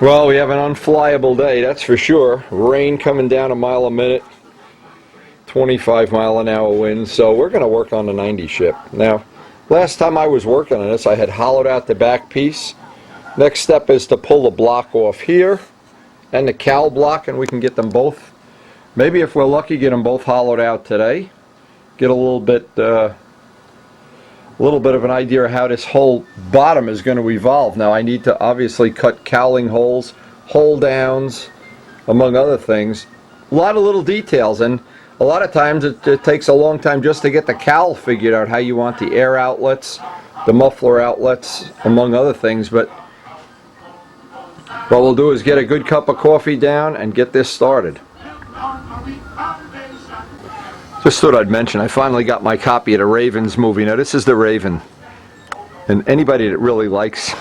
Well, we have an unflyable day, that's for sure. Rain coming down a mile a minute, 25-mile-an-hour winds, so we're going to work on the 90 ship. Now, last time I was working on this, I had hollowed out the back piece. Next step is to pull the block off here and the cowl block, and we can get them both, maybe if we're lucky, get them both hollowed out today. Get a little bit of an idea of how this whole bottom is going to evolve. Now I need to obviously cut cowling holes, hole downs, among other things. A lot of little details, and a lot of times it takes a long time just to get the cowl figured out, how you want the air outlets, the muffler outlets, among other things. But what we'll do is get a good cup of coffee down and get this started. Just thought I'd mention, I finally got my copy of the Ravens movie. Now this is the Raven, and anybody that really likes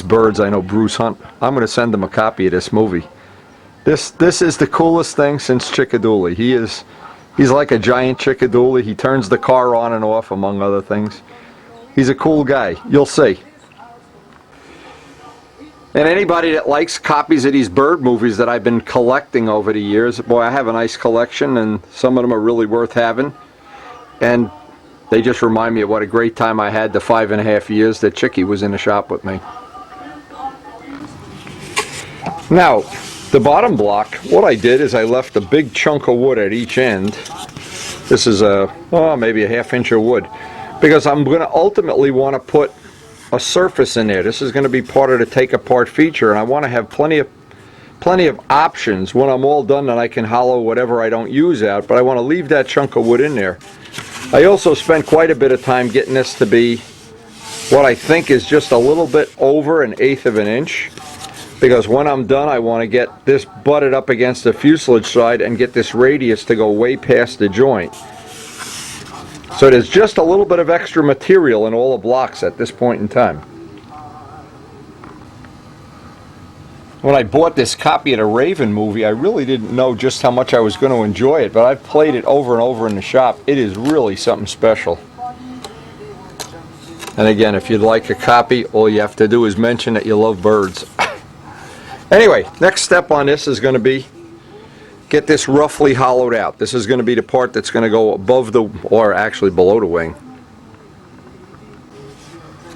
birds, I know Bruce Hunt, I'm going to send him a copy of this movie. This is the coolest thing since Chickadoodle. He's like a giant Chickadoodle. He turns the car on and off, among other things. He's a cool guy. You'll see. And anybody that likes copies of these bird movies that I've been collecting over the years, boy, I have a nice collection, and some of them are really worth having. And they just remind me of what a great time I had the 5.5 years that Chicky was in the shop with me. Now, the bottom block, what I did is I left a big chunk of wood at each end. This is maybe a 1/2 inch of wood, because I'm going to ultimately want to put a surface in there. This is going to be part of the take apart feature, and I want to have plenty of options when I'm all done that I can hollow whatever I don't use out, but I want to leave that chunk of wood in there. I also spent quite a bit of time getting this to be what I think is just a little bit over 1/8 of an inch, because when I'm done I want to get this butted up against the fuselage side and get this radius to go way past the joint. So there's just a little bit of extra material in all the blocks at this point in time. When I bought this copy of the Raven movie, I really didn't know just how much I was going to enjoy it, but I've played it over and over in the shop. It is really something special. And again, if you'd like a copy, all you have to do is mention that you love birds. Anyway, next step on this is going to be get this roughly hollowed out. This is going to be the part that's going to go above the, or actually below the wing.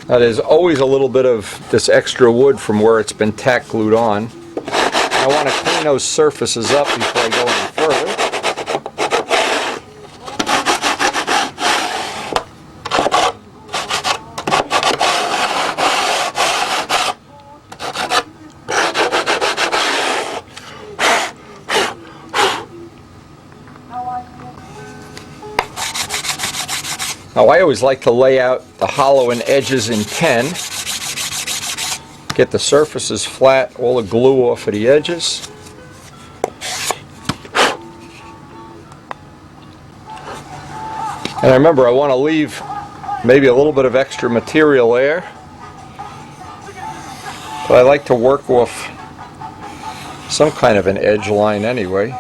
Now there's always a little bit of this extra wood from where it's been tack glued on. I want to clean those surfaces up before I go any further. Now I always like to lay out the hollow and edges in 10. Get the surfaces flat, all the glue off of the edges. And remember, I want to leave maybe a little bit of extra material there. But I like to work off some kind of an edge line anyway.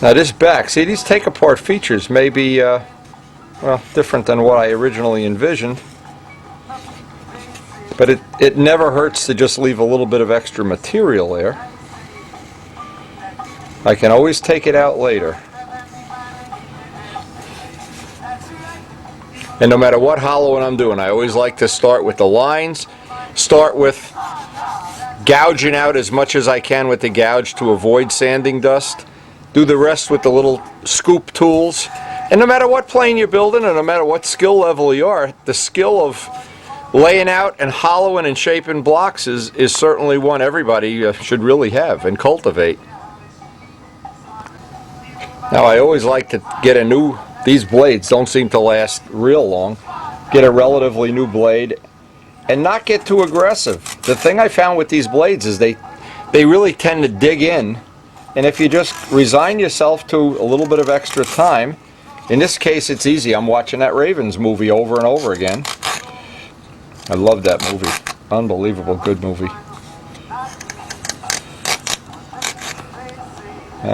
Now this back, see, these take-apart features may be well, different than what I originally envisioned, but it never hurts to just leave a little bit of extra material there. I can always take it out later. And no matter what hollowing I'm doing, I always like to start with the lines, start with gouging out as much as I can with the gouge to avoid sanding dust. Do the rest with the little scoop tools. And no matter what plane you're building, and no matter what skill level you are, the skill of laying out and hollowing and shaping blocks is certainly one everybody should really have and cultivate. Now I always like to get a new, these blades don't seem to last real long, get a relatively new blade and not get too aggressive. The thing I found with these blades is they really tend to dig in, and if you just resign yourself to a little bit of extra time, in this case it's easy. I'm watching that Ravens movie over and over again. I love that movie. Unbelievable good movie.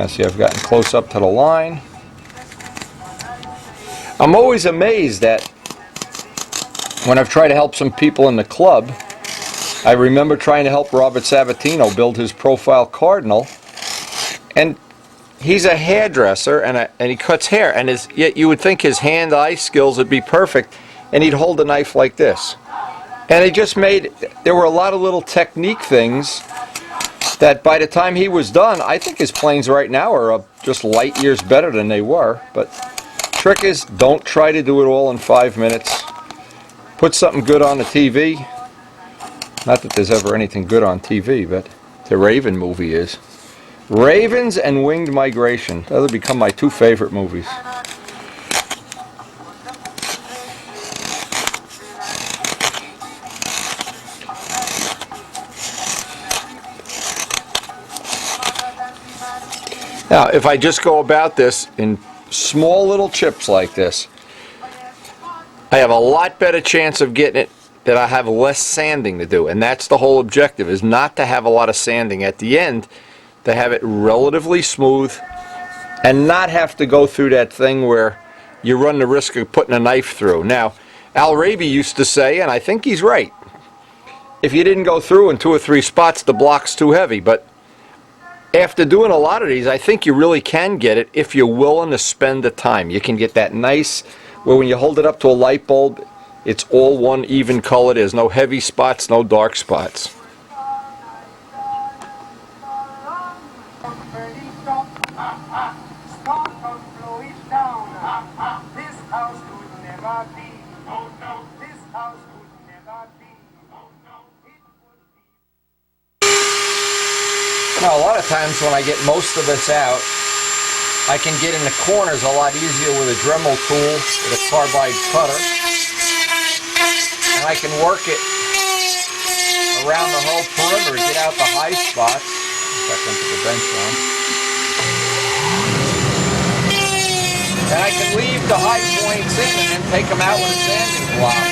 See, I've gotten close up to the line. I'm always amazed that when I've tried to help some people in the club, I remember trying to help Robert Sabatino build his profile Cardinal, and he's a hairdresser and he cuts hair, and yet you would think his hand-eye skills would be perfect, and he'd hold a knife like this. And it just made, there were a lot of little technique things that by the time he was done, I think his planes right now are just light years better than they were. But trick is, don't try to do it all in 5 minutes. Put something good on the TV. Not that there's ever anything good on TV, but the Raven movie is. Ravens and Winged Migration. That'll become my two favorite movies. Now, if I just go about this in small little chips like this, I have a lot better chance of getting it that I have less sanding to do. And that's the whole objective, is not to have a lot of sanding at the end, to have it relatively smooth and not have to go through that thing where you run the risk of putting a knife through. Now, Al Raby used to say, and I think he's right, if you didn't go through in 2 or 3 spots, the block's too heavy. But after doing a lot of these, I think you really can get it if you're willing to spend the time. You can get that nice, where when you hold it up to a light bulb, it's all one even color. There's no heavy spots, no dark spots. Now, a lot of times when I get most of this out, I can get in the corners a lot easier with a Dremel tool, with a carbide cutter. And I can work it around the whole perimeter, get out the high spots. Back into the bench one. And I can leave the high points in and then take them out with a sanding block.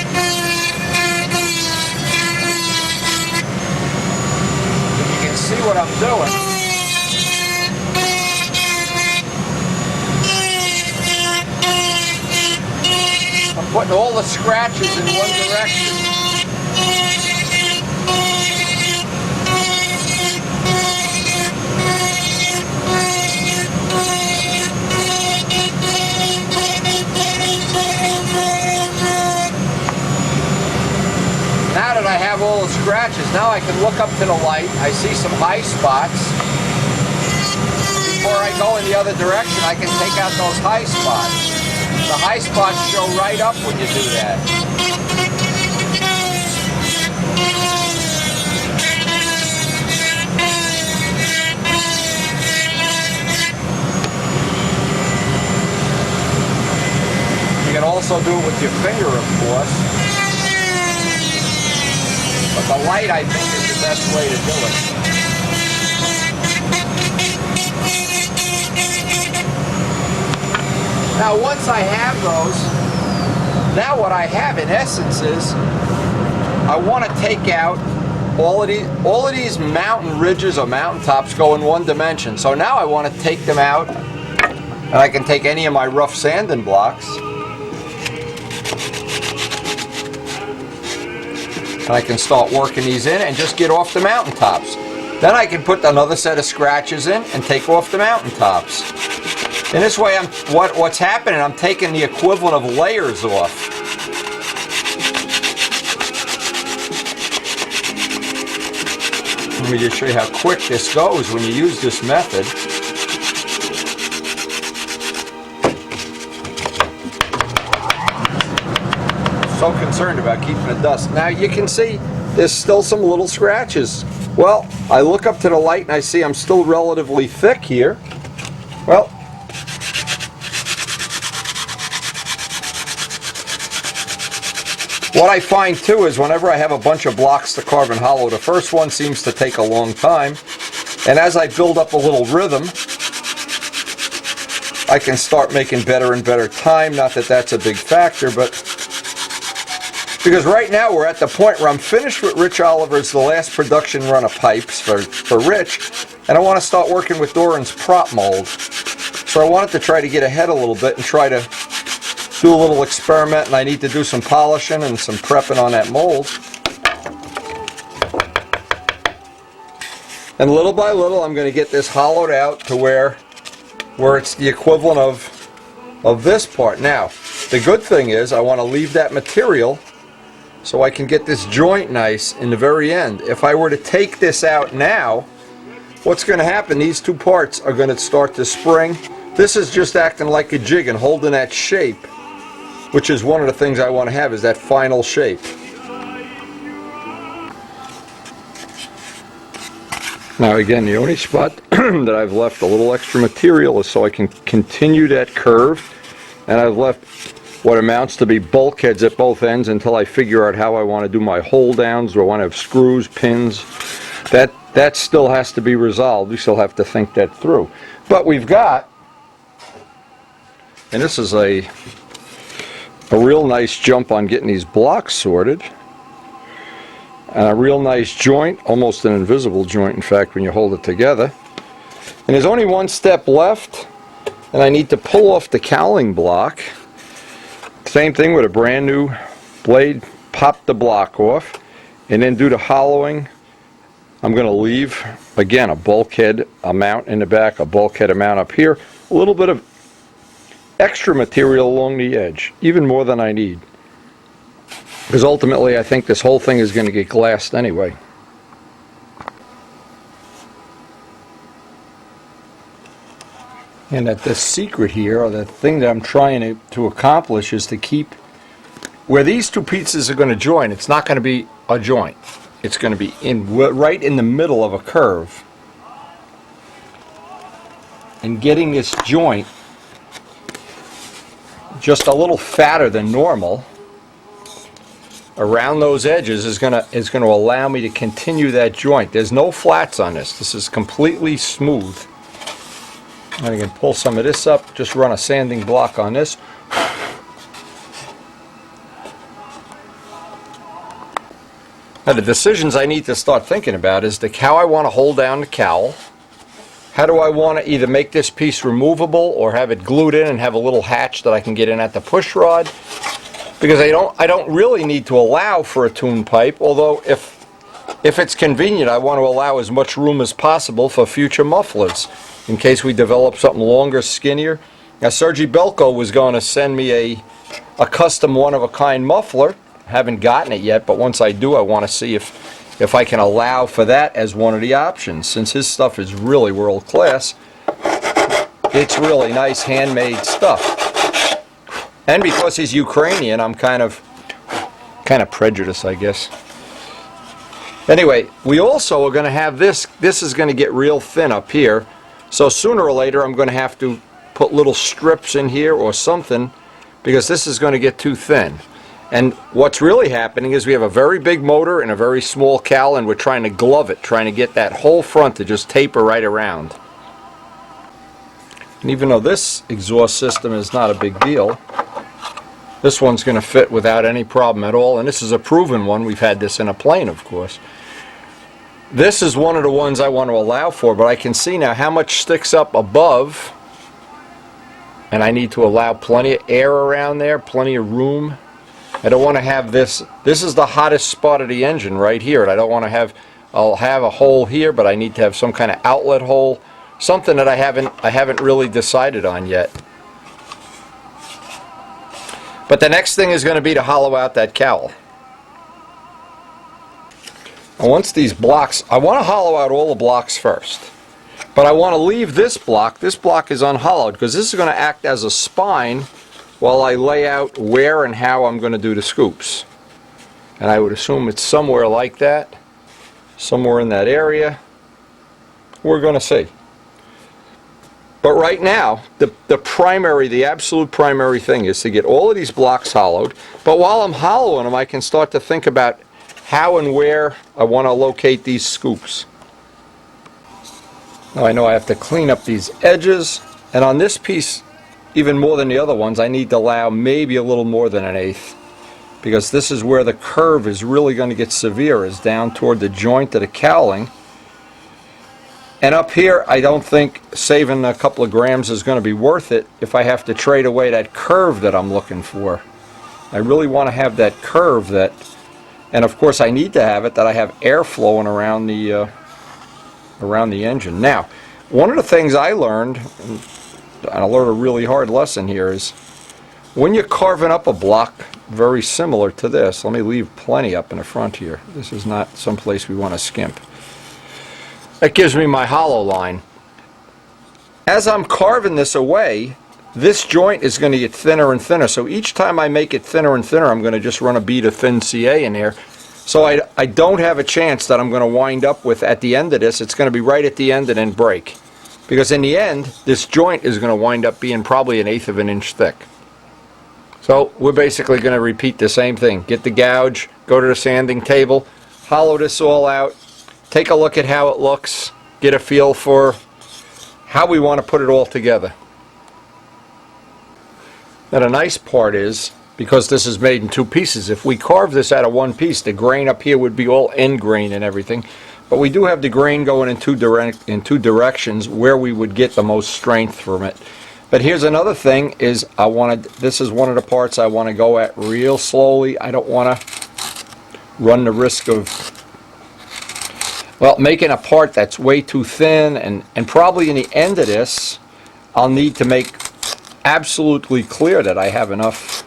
See what I'm doing. I'm putting all the scratches in one direction. Now that I have all the scratches, now I can look up to the light. I see some high spots. Before I go in the other direction, I can take out those high spots. The high spots show right up when you do that. You can also do it with your finger, of course. But the light, I think, is the best way to do it. Now, once I have those, now what I have in essence is I want to take out all of these mountain ridges or mountaintops go in one dimension. So now I want to take them out, and I can take any of my rough sanding blocks. And I can start working these in and just get off the mountaintops. Then I can put another set of scratches in and take off the mountaintops. In this way, what's happening, I'm taking the equivalent of layers off. Let me just show you how quick this goes when you use this method. so concerned about keeping the dust. Now you can see there's still some little scratches. Well, I look up to the light and I see I'm still relatively thick here. Well, what I find too is whenever I have a bunch of blocks to carve and hollow, the first one seems to take a long time. And as I build up a little rhythm, I can start making better and better time. Not that that's a big factor, but because right now we're at the point where I'm finished with Rich Oliver's, the last production run of pipes for Rich, and I want to start working with Doran's prop mold. So I wanted to try to get ahead a little bit and try to do a little experiment, and I need to do some polishing and some prepping on that mold. And little by little I'm going to get this hollowed out to where it's the equivalent of this part. Now, the good thing is I want to leave that material so I can get this joint nice in the very end. If I were to take this out now, what's going to happen, these two parts are going to start to spring. This is just acting like a jig and holding that shape, which is one of the things I want to have, is that final shape. Now again, the only spot that I've left a little extra material is so I can continue that curve, and I've left what amounts to be bulkheads at both ends until I figure out how I want to do my hold downs. Do I want to have screws, pins? That still has to be resolved. We still have to think that through. But we've got, and this is a real nice jump on getting these blocks sorted. And a real nice joint, almost an invisible joint in fact when you hold it together. And there's only one step left, and I need to pull off the cowling block. Same thing with a brand new blade, pop the block off, and then do the hollowing. I'm going to leave, again, a bulkhead amount in the back, a bulkhead amount up here, a little bit of extra material along the edge, even more than I need. Because ultimately I think this whole thing is going to get glassed anyway. And that the secret here, or the thing that I'm trying to accomplish, is to keep where these two pieces are going to join. It's not going to be a joint. It's going to be right in the middle of a curve. And getting this joint just a little fatter than normal around those edges is going to allow me to continue that joint. There's no flats on this. This is completely smooth. And I can pull some of this up, just run a sanding block on this. Now the decisions I need to start thinking about is how I want to hold down the cowl. How do I want to either make this piece removable or have it glued in and have a little hatch that I can get in at the push rod? Because I don't really need to allow for a tune pipe, although if it's convenient I want to allow as much room as possible for future mufflers in case we develop something longer, skinnier. Now Sergey Belko was going to send me a custom one-of-a-kind muffler. Haven't gotten it yet, but once I do I want to see if I can allow for that as one of the options. Since his stuff is really world class, it's really nice handmade stuff. And because he's Ukrainian, I'm kind of prejudiced, I guess. Anyway, we also are going to have this is going to get real thin up here, so sooner or later I'm going to have to put little strips in here or something, because this is going to get too thin. And what's really happening is we have a very big motor and a very small cowl, and we're trying to glove it, trying to get that whole front to just taper right around. And even though this exhaust system is not a big deal, this one's going to fit without any problem at all, and this is a proven one. We've had this in a plane, of course. This is one of the ones I want to allow for, but I can see now how much sticks up above, and I need to allow plenty of air around there, plenty of room. I don't want to have this is the hottest spot of the engine right here, and I don't want to have, I'll have a hole here, but I need to have some kind of outlet hole, something that I haven't really decided on yet. But the next thing is going to be to hollow out that cowl. And once these blocks, I want to hollow out all the blocks first. But I want to leave this block is unhollowed, because this is going to act as a spine while I lay out where and how I'm going to do the scoops. And I would assume it's somewhere like that, somewhere in that area. We're going to see. But right now, the absolute primary thing is to get all of these blocks hollowed. But while I'm hollowing them, I can start to think about how and where I want to locate these scoops. Now I know I have to clean up these edges, and on this piece, even more than the other ones, I need to allow maybe a little more than 1/8, because this is where the curve is really going to get severe, is down toward the joint of the cowling. And up here, I don't think saving a couple of grams is going to be worth it if I have to trade away that curve that I'm looking for. I really want to have that curve that, and of course I need to have it, that I have air flowing around the engine. Now, one of the things I learned, and I learned a really hard lesson here, is when you're carving up a block very similar to this, let me leave plenty up in the front here. This is not some place we want to skimp. That gives me my hollow line. As I'm carving this away, this joint is going to get thinner and thinner. So each time I make it thinner and thinner, I'm going to just run a bead of thin CA in there. So I don't have a chance that I'm going to wind up with, at the end of this, it's going to be right at the end and then break. Because in the end, this joint is going to wind up being probably 1/8 of an inch thick. So we're basically going to repeat the same thing. Get the gouge, go to the sanding table, hollow this all out, take a look at how it looks, get a feel for how we want to put it all together. Now the nice part is, because this is made in 2 pieces, if we carve this out of 1 piece, the grain up here would be all end grain and everything. But we do have the grain going in two directions where we would get the most strength from it. But here's another thing, is this is one of the parts I want to go at real slowly. I don't want to run the risk of, well, making a part that's way too thin, and probably in the end of this, I'll need to make absolutely clear that I have enough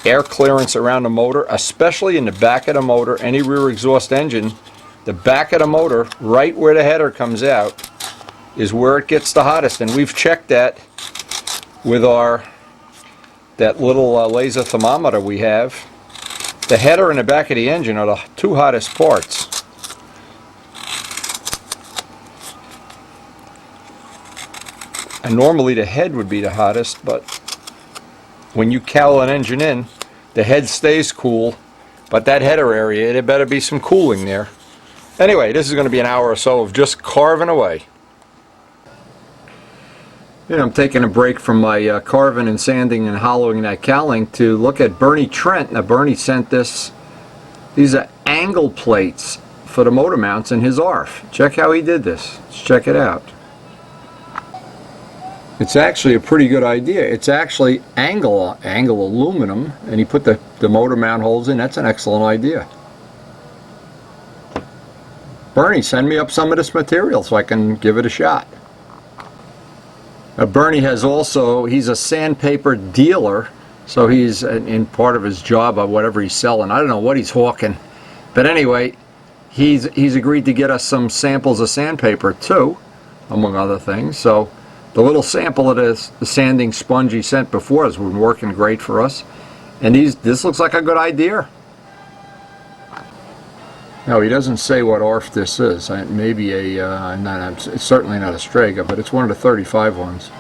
air clearance around the motor, especially in the back of the motor, any rear exhaust engine. The back of the motor, right where the header comes out, is where it gets the hottest, and we've checked that with that little laser thermometer we have. The header and the back of the engine are the 2 hottest parts. And normally the head would be the hottest, but when you cowl an engine in, the head stays cool, but that header area, there better be some cooling there. Anyway, this is going to be an hour or so of just carving away. I'm taking a break from my carving and sanding and hollowing that cowling to look at Bernie Trent. Now Bernie sent these are angle plates for the motor mounts in his ARF. Check how he did this. Let's check it out. It's actually a pretty good idea. It's actually angle aluminum, and he put the motor mount holes in. That's an excellent idea. Bernie, send me up some of this material so I can give it a shot. Bernie has also, he's a sandpaper dealer, so he's in part of his job of whatever he's selling. I don't know what he's hawking, but anyway, he's agreed to get us some samples of sandpaper too, among other things. So the little sample of the sanding sponge he sent before has been working great for us, and this looks like a good idea. Now he doesn't say what ARF this is. Maybe it's certainly not a Strega, but it's one of the 35 ones.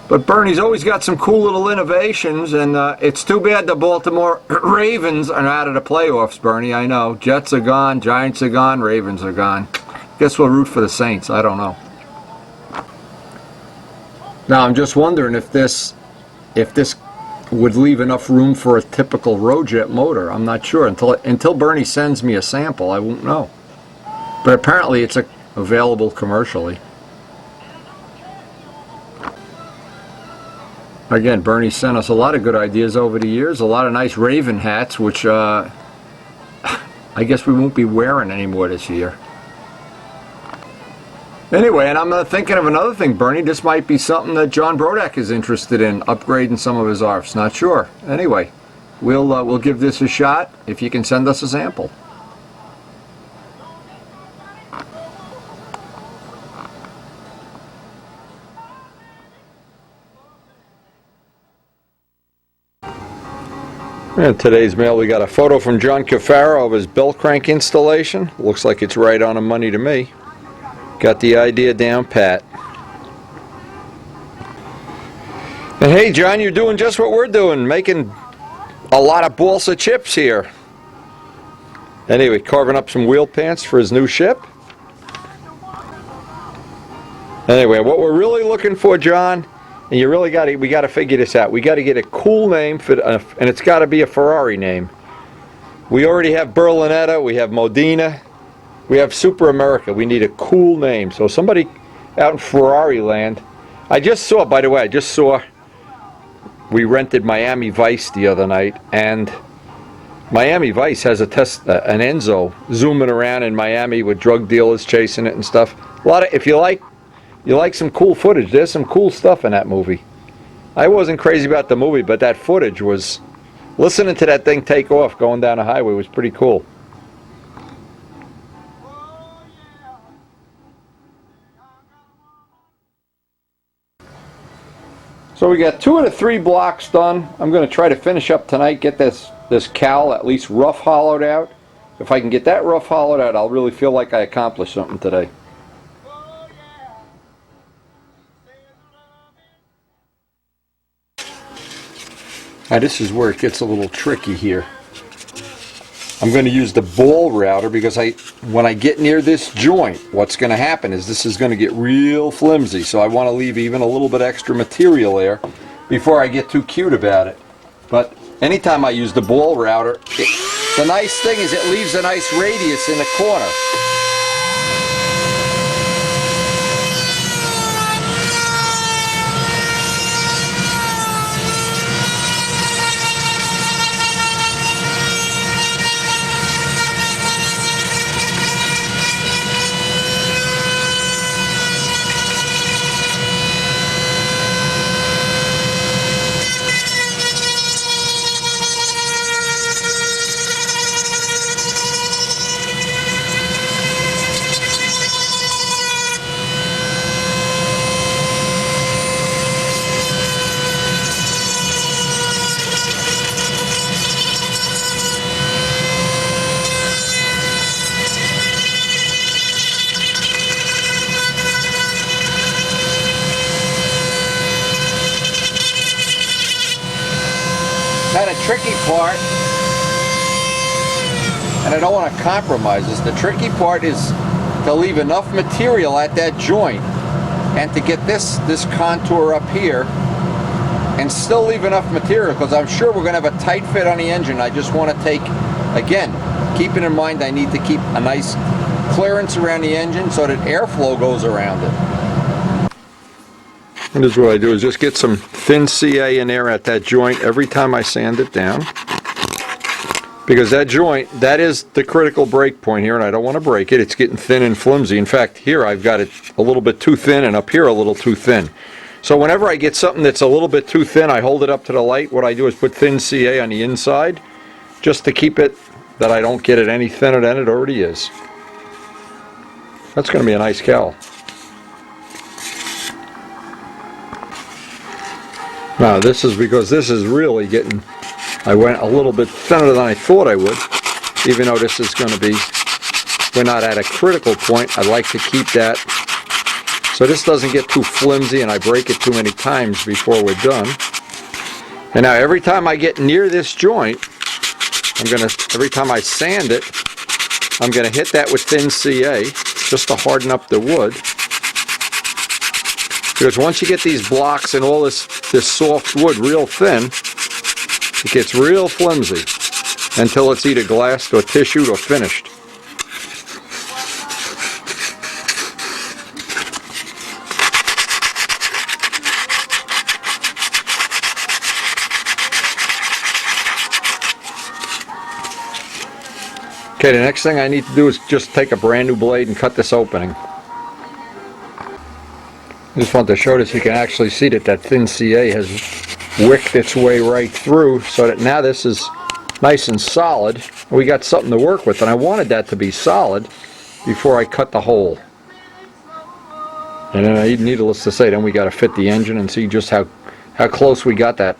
But Bernie's always got some cool little innovations, and it's too bad the Baltimore Ravens are out of the playoffs, Bernie. I know. Jets are gone, Giants are gone, Ravens are gone. Guess we'll root for the Saints. I don't know. Now I'm just wondering if this would leave enough room for a typical Rojet motor. I'm not sure. Until Bernie sends me a sample, I won't know. But apparently it's available commercially. Again, Bernie sent us a lot of good ideas over the years, a lot of nice Raven hats, which I guess we won't be wearing anymore this year. Anyway, and I'm thinking of another thing, Bernie. This might be something that John Brodak is interested in, upgrading some of his ARFs. Not sure. Anyway, we'll give this a shot if you can send us a sample. In today's mail we got a photo from John Cafaro of his bell crank installation. Looks like it's right on the money to me. Got the idea down pat. And hey John, you're doing just what we're doing, making a lot of balsa chips here. Anyway, carving up some wheel pants for his new ship. Anyway, what we're really looking for, John, and you really we got to figure this out. We got to get a cool name for, and it's got to be a Ferrari name. We already have Berlinetta, we have Modena, we have Super America. We need a cool name. So somebody out in Ferrari land. I just saw, by the way, we rented Miami Vice the other night, and Miami Vice has an Enzo zooming around in Miami with drug dealers chasing it and stuff. A lot of, if you like some cool footage, there's some cool stuff in that movie. I wasn't crazy about the movie, but that footage was, listening to that thing take off going down the highway was pretty cool. So we got 2 of the 3 blocks done. I'm going to try to finish up tonight, get this cowl at least rough hollowed out. If I can get that rough hollowed out, I'll really feel like I accomplished something today. Now this is where it gets a little tricky here. I'm going to use the ball router because when I get near this joint, what's going to happen is this is going to get real flimsy. So I want to leave even a little bit extra material there before I get too cute about it. But anytime I use the ball router, the nice thing is it leaves a nice radius in the corner. Now the tricky part, and I don't want to compromise this, the tricky part is to leave enough material at that joint and to get this contour up here and still leave enough material, because I'm sure we're going to have a tight fit on the engine. I just want to take, again, keeping in mind I need to keep a nice clearance around the engine so that airflow goes around it. And this is what I do, is just get some thin CA in there at that joint every time I sand it down. Because that joint, that is the critical break point here, and I don't want to break it. It's getting thin and flimsy. In fact, here I've got it a little bit too thin, and up here a little too thin. So whenever I get something that's a little bit too thin, I hold it up to the light. What I do is put thin CA on the inside, just to keep it, that I don't get it any thinner than it already is. That's going to be a nice cowl. Now this is because this is really getting, I went a little bit thinner than I thought I would, even though this is going to be, we're not at a critical point. I like to keep that so this doesn't get too flimsy and I break it too many times before we're done. And now every time I get near this joint, every time I sand it, I'm going to hit that with thin CA just to harden up the wood. Because once you get these blocks and all this soft wood real thin, it gets real flimsy until it's either glassed or tissued or finished. Okay, the next thing I need to do is just take a brand new blade and cut this opening. I just want to show this, you can actually see that thin CA has wicked its way right through, so that now this is nice and solid. We got something to work with, and I wanted that to be solid before I cut the hole. And then, needless to say, then we got to fit the engine and see just how close we got that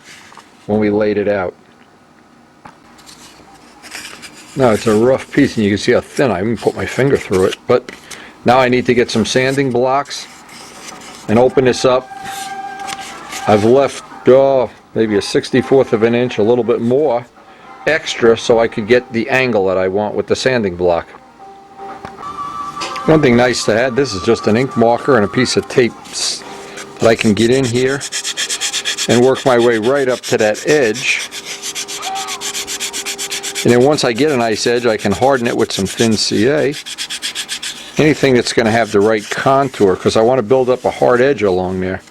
when we laid it out. Now it's a rough piece, and you can see how thin. I even put my finger through it. But now I need to get some sanding blocks and open this up. I've left maybe a 1/64 of an inch, a little bit more extra, so I could get the angle that I want with the sanding block. One thing nice to add, this is just an ink marker and a piece of tape that I can get in here and work my way right up to that edge. And then once I get a nice edge, I can harden it with some thin CA. Anything that's going to have the right contour, because I want to build up a hard edge along there.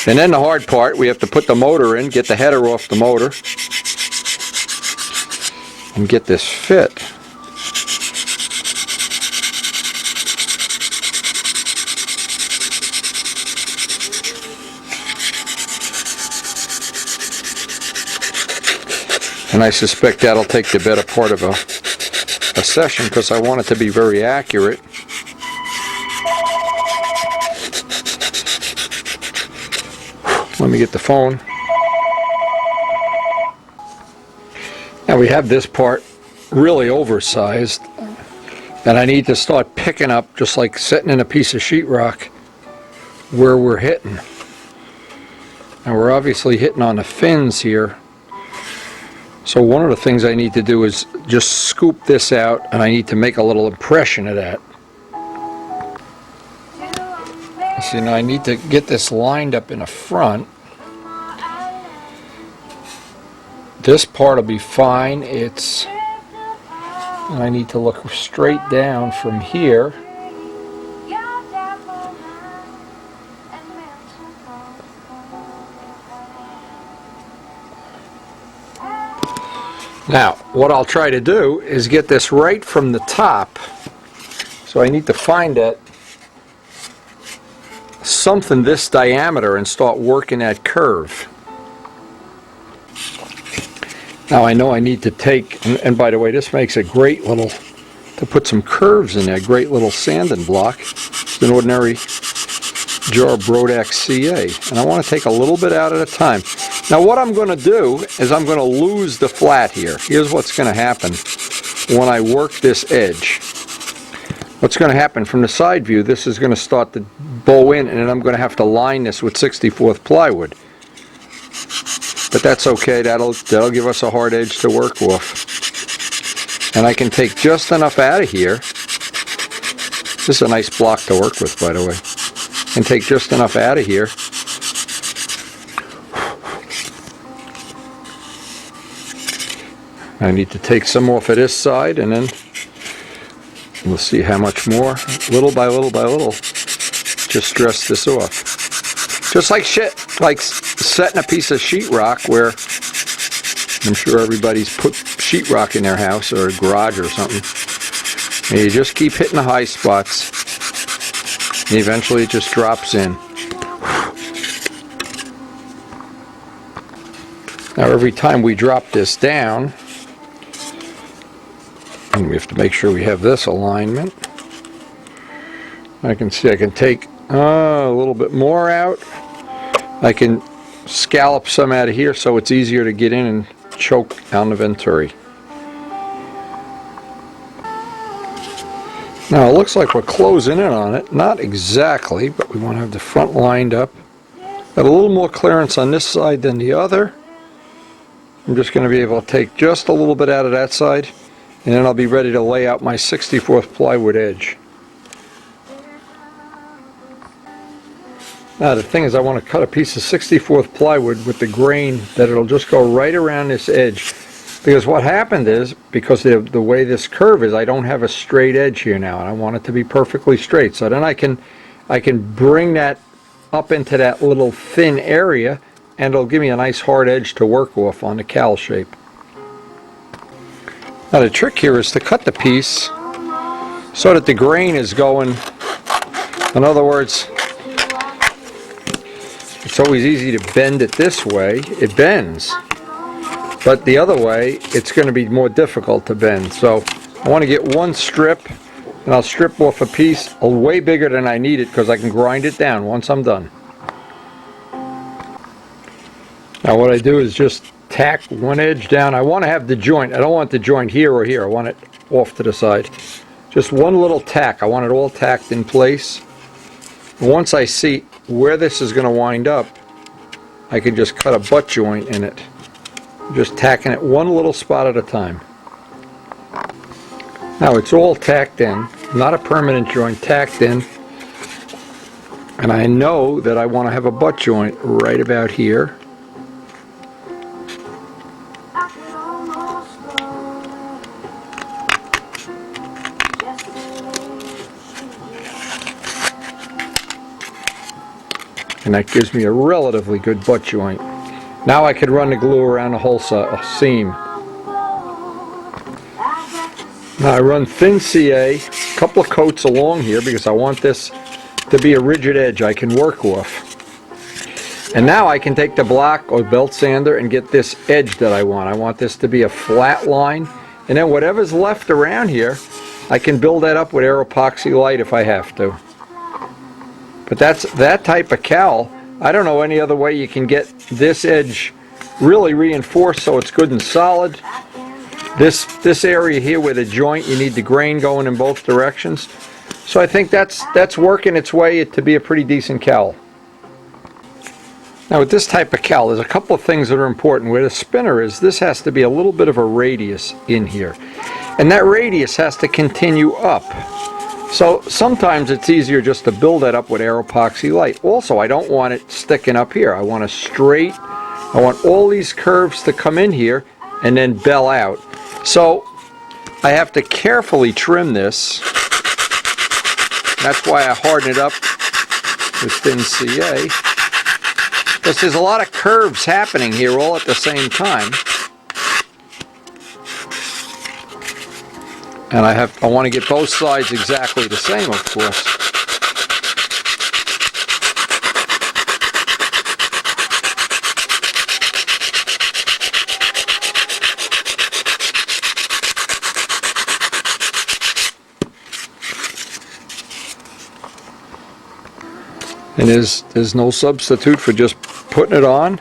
And then the hard part, we have to put the motor in, get the header off the motor, and get this fit. And I suspect that'll take the better part of a session, because I want it to be very accurate. Let me get the phone. Now we have this part really oversized, and I need to start picking up, just like sitting in a piece of sheetrock, where we're hitting. And we're obviously hitting on the fins here. So one of the things I need to do is just scoop this out, and I need to make a little impression of that. See, now I need to get this lined up in the front. This part will be fine. I need to look straight down from here. Now, what I'll try to do is get this right from the top. So I need to find that something this diameter and start working that curve. Now I know I need to take, and by the way, this makes a great little, to put some curves in there, great little sanding block. It's an ordinary jar of Brodax CA. And I want to take a little bit out at a time. Now what I'm going to do is I'm going to lose the flat here. Here's what's going to happen when I work this edge. What's going to happen from the side view, this is going to start to bow in, and then I'm going to have to line this with 64th plywood. But that's okay, that'll give us a hard edge to work off. And I can take just enough out of here. This is a nice block to work with, by the way. And take just enough out of here. I need to take some off of this side, and then we'll see how much more, little by little by little, just dress this off. Just like setting a piece of sheetrock, where I'm sure everybody's put sheetrock in their house or a garage or something. And you just keep hitting the high spots, and eventually it just drops in. Now every time we drop this down, and we have to make sure we have this alignment. I can see I can take a little bit more out. I can scallop some out of here so it's easier to get in and choke down the venturi. Now it looks like we're closing in on it. Not exactly, but we want to have the front lined up. Got a little more clearance on this side than the other. I'm just going to be able to take just a little bit out of that side, and then I'll be ready to lay out my 64th plywood edge. Now the thing is, I want to cut a piece of 64th plywood with the grain that it'll just go right around this edge, because what happened is, because of the way this curve is, I don't have a straight edge here now, and I want it to be perfectly straight. So then I can bring that up into that little thin area, and it'll give me a nice hard edge to work off on the cowl shape. Now the trick here is to cut the piece so that the grain is going, in other words, it's always easy to bend it this way, it bends, but the other way it's going to be more difficult to bend. So I want to get one strip, and I'll strip off a piece way bigger than I need it, because I can grind it down once I'm done. Now what I do is just tack one edge down. I want to have the joint. I don't want the joint here or here. I want it off to the side. Just one little tack. I want it all tacked in place. Once I see where this is going to wind up, I can just cut a butt joint in it. Just tacking it one little spot at a time. Now it's all tacked in, not a permanent joint, tacked in. And I know that I want to have a butt joint right about here. And that gives me a relatively good butt joint. Now I could run the glue around the whole seam. Now I run thin CA, a couple of coats along here because I want this to be a rigid edge I can work off. And now I can take the block or belt sander and get this edge that I want. I want this to be a flat line, and then whatever's left around here, I can build that up with air epoxy light if I have to. But that's that type of cowl. I don't know any other way you can get this edge really reinforced so it's good and solid. This area here with a joint, you need the grain going in both directions. So I think that's working its way to be a pretty decent cowl. Now with this type of cowl, there's a couple of things that are important. Where the spinner is, this has to be a little bit of a radius in here. And that radius has to continue up. So sometimes it's easier just to build that up with air epoxy light. Also, I don't want it sticking up here. I want a straight, I want all these curves to come in here and then bell out. So I have to carefully trim this. That's why I harden it up with thin CA. Because there's a lot of curves happening here all at the same time. And I want to get both sides exactly the same, of course. And there's no substitute for just putting it on.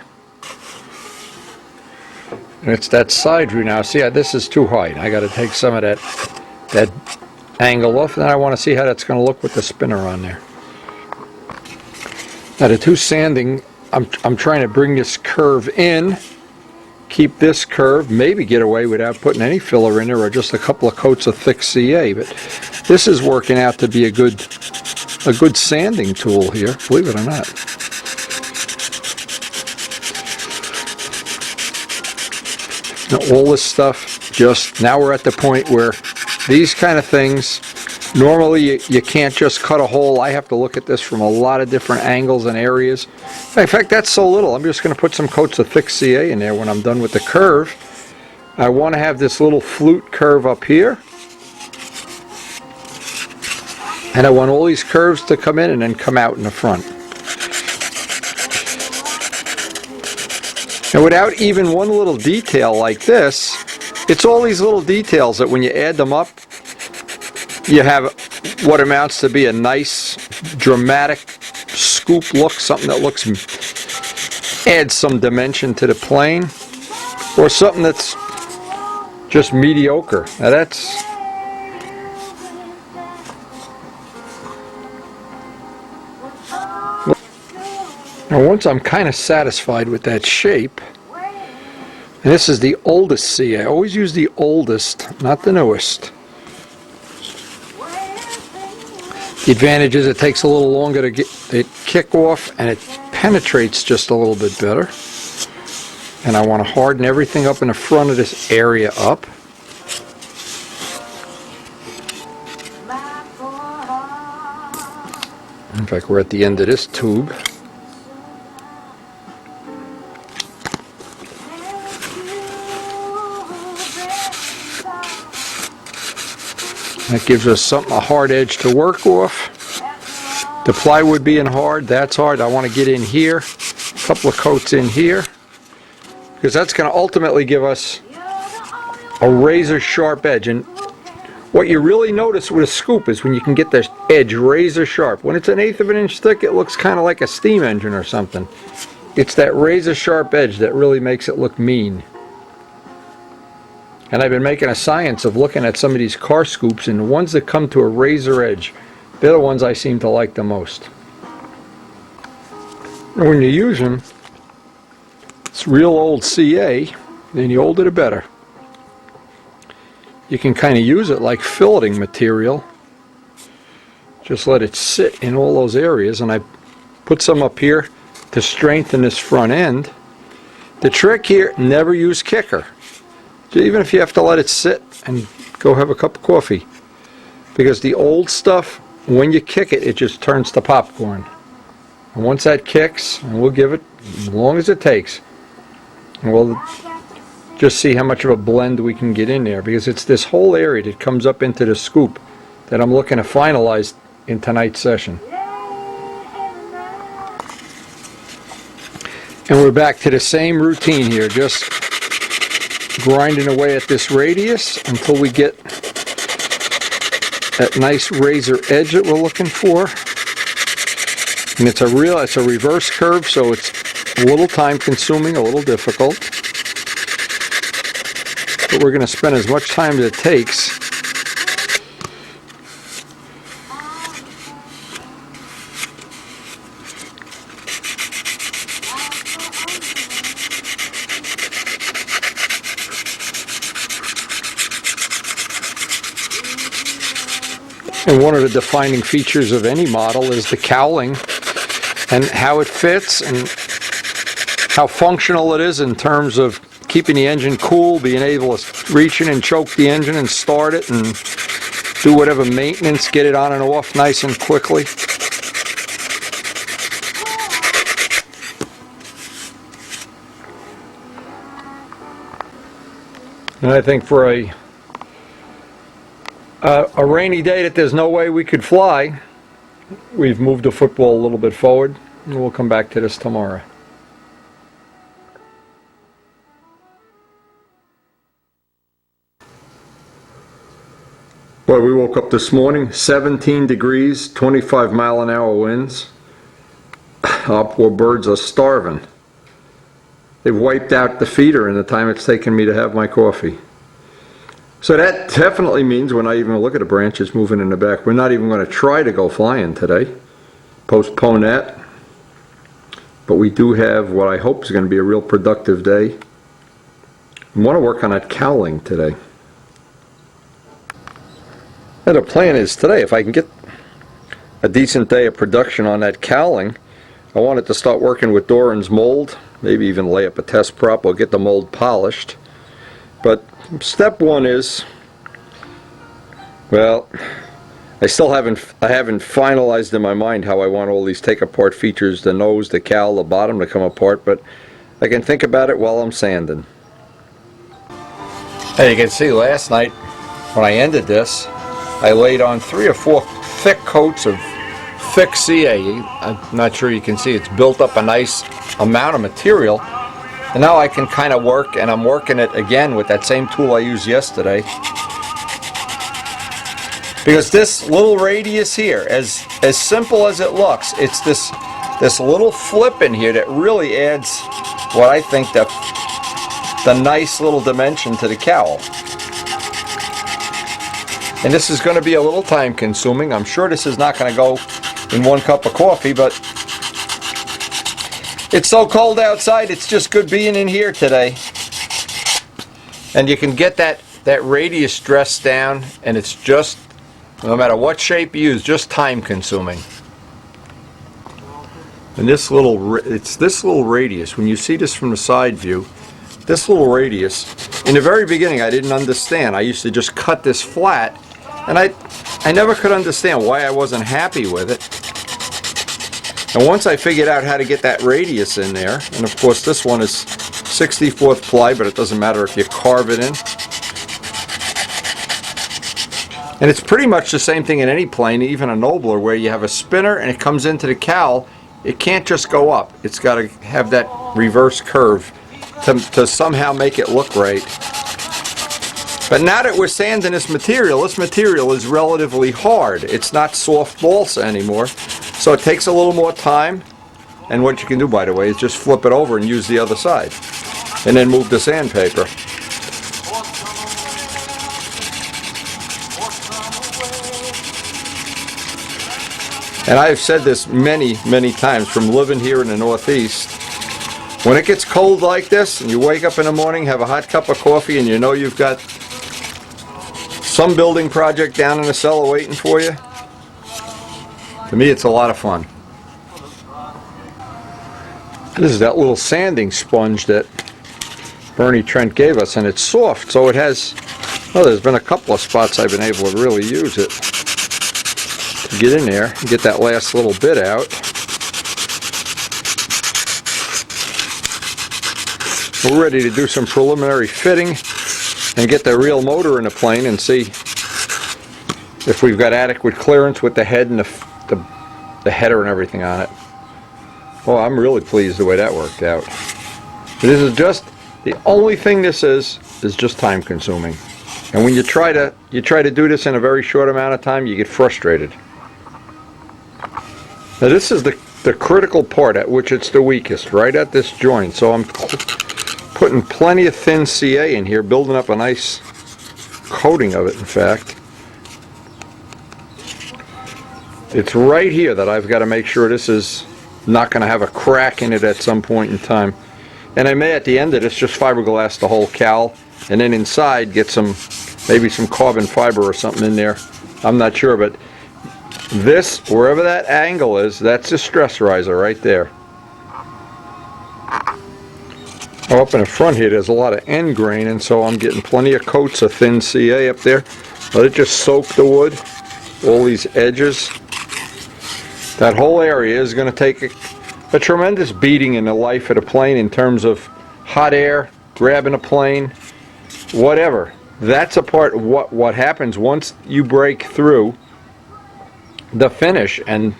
And it's that side view now. See, this is too high. I got to take some of that angle off, and then I want to see how that's going to look with the spinner on there. Now the two sanding, I'm trying to bring this curve in, keep this curve, maybe get away without putting any filler in there or just a couple of coats of thick CA. But this is working out to be a good sanding tool here, believe it or not. Now, all this stuff, just now we're at the point where these kind of things, normally you can't just cut a hole. I have to look at this from a lot of different angles and areas. In fact, that's so little. I'm just going to put some coats of thick CA in there when I'm done with the curve. I want to have this little flute curve up here. And I want all these curves to come in and then come out in the front. And without even one little detail like this, it's all these little details that when you add them up, you have what amounts to be a nice, dramatic scoop look, something that adds some dimension to the plane, or something that's just mediocre. Now that's... Now once I'm kind of satisfied with that shape, and this is the oldest CA. I always use the oldest, not the newest. The advantage is it takes a little longer to get it kick off, and it penetrates just a little bit better. And I want to harden everything up in the front of this area up. In fact, we're at the end of this tube. That gives us a hard edge to work off. The plywood being hard, that's hard. I want to get in here, a couple of coats in here, because that's going to ultimately give us a razor sharp edge. And what you really notice with a scoop is when you can get the edge razor sharp. When it's 1/8 of an inch thick, it looks kind of like a steam engine or something. It's that razor sharp edge that really makes it look mean. And I've been making a science of looking at some of these car scoops, and the ones that come to a razor edge, they're the ones I seem to like the most. And when you use them, it's real old CA, and the older the better. You can kind of use it like filleting material. Just let it sit in all those areas, and I put some up here to strengthen this front end. The trick here, never use kicker. Even if you have to let it sit and go have a cup of coffee. Because the old stuff, when you kick it, it just turns to popcorn. And once that kicks, and we'll give it as long as it takes, and we'll just see how much of a blend we can get in there. Because it's this whole area that comes up into the scoop that I'm looking to finalize in tonight's session. And we're back to the same routine here, just grinding away at this radius until we get that nice razor edge that we're looking for. And it's a reverse curve, so it's a little time consuming, a little difficult. But we're going to spend as much time as it takes. And one of the defining features of any model is the cowling and how it fits and how functional it is in terms of keeping the engine cool, being able to reach in and choke the engine and start it and do whatever maintenance, get it on and off nice and quickly. And I think for a rainy day that there's no way we could fly, we've moved the football a little bit forward, and we'll come back to this tomorrow. Well, we woke up this morning, 17 degrees, 25-mile-an-hour winds. Our poor birds are starving. They've wiped out the feeder in the time it's taken me to have my coffee. So that definitely means when I even look at the branches moving in the back, we're not even going to try to go flying today. Postpone that. But we do have what I hope is going to be a real productive day. I want to work on that cowling today. And the plan is today, if I can get a decent day of production on that cowling, I wanted to start working with Doran's mold, maybe even lay up a test prop or get the mold polished. But step one is, well, I haven't finalized in my mind how I want all these take-apart features, the nose, the cowl, the bottom to come apart, but I can think about it while I'm sanding. Hey, you can see last night when I ended this, I laid on 3 or 4 thick coats of thick CA. I'm not sure you can see, it's built up a nice amount of material. And now I can kind of work, and I'm working it again with that same tool I used yesterday. Because this little radius here, as simple as it looks, it's this little flip in here that really adds what I think the nice little dimension to the cowl. And this is going to be a little time consuming. I'm sure this is not going to go in 1 cup of coffee, but it's so cold outside, it's just good being in here today. And you can get that radius dressed down, and it's just, no matter what shape you use, just time consuming. And it's this little radius, when you see this from the side view, this little radius, in the very beginning I didn't understand. I used to just cut this flat, and I never could understand why I wasn't happy with it. And once I figured out how to get that radius in there, and of course this one is 64th ply, but it doesn't matter if you carve it in. And it's pretty much the same thing in any plane, even a nobler, where you have a spinner and it comes into the cowl. It can't just go up. It's got to have that reverse curve to somehow make it look right. But now that we're sanding this material is relatively hard. It's not soft balsa anymore, so it takes a little more time. And what you can do, by the way, is just flip it over and use the other side. And then move the sandpaper. And I've said this many, many times from living here in the Northeast. When it gets cold like this, and you wake up in the morning, have a hot cup of coffee, and you know you've got some building project down in the cellar waiting for you, to me it's a lot of fun. This is that little sanding sponge that Bernie Trent gave us, and it's soft, so it has, well, there's been a couple of spots I've been able to really use it. Get in there and get that last little bit out. We're ready to do some preliminary fitting and get the real motor in the plane and see if we've got adequate clearance with the head and the header and everything on it. Well, I'm really pleased the way that worked out. This is just, the only thing this is just time consuming. And when you try to do this in a very short amount of time, you get frustrated. Now this is the critical part at which it's the weakest, right at this joint. So I'm putting plenty of thin CA in here, building up a nice coating of it, in fact. It's right here that I've got to make sure this is not going to have a crack in it at some point in time. And I may at the end of this just fiberglass the whole cowl, and then inside get maybe some carbon fiber or something in there. I'm not sure, but this, wherever that angle is, that's the stress riser right there. Oh, up in the front here there's a lot of end grain, and so I'm getting plenty of coats of thin CA up there. Let it just soak the wood, all these edges. That whole area is going to take a tremendous beating in the life of the plane in terms of hot air, grabbing a plane, whatever. That's a part of what happens once you break through the finish and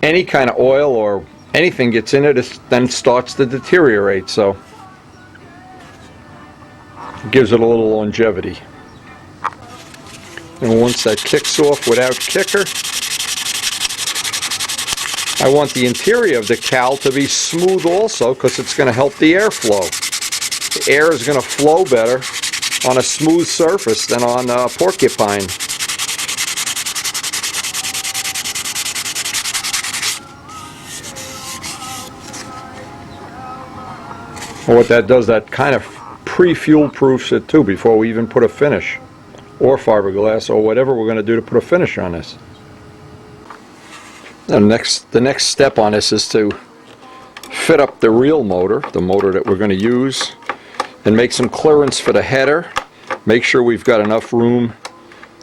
any kind of oil or anything gets in it, it then starts to deteriorate, so it gives it a little longevity. And once that kicks off without kicker, I want the interior of the cowl to be smooth also, because it's going to help the airflow. The air is going to flow better on a smooth surface than on porcupine. Well, what that does, that kind of pre-fuel proofs it too before we even put a finish or fiberglass or whatever we're going to do to put a finish on this. The next step on this is to fit up the real motor, the motor that we're going to use, and make some clearance for the header. Make sure we've got enough room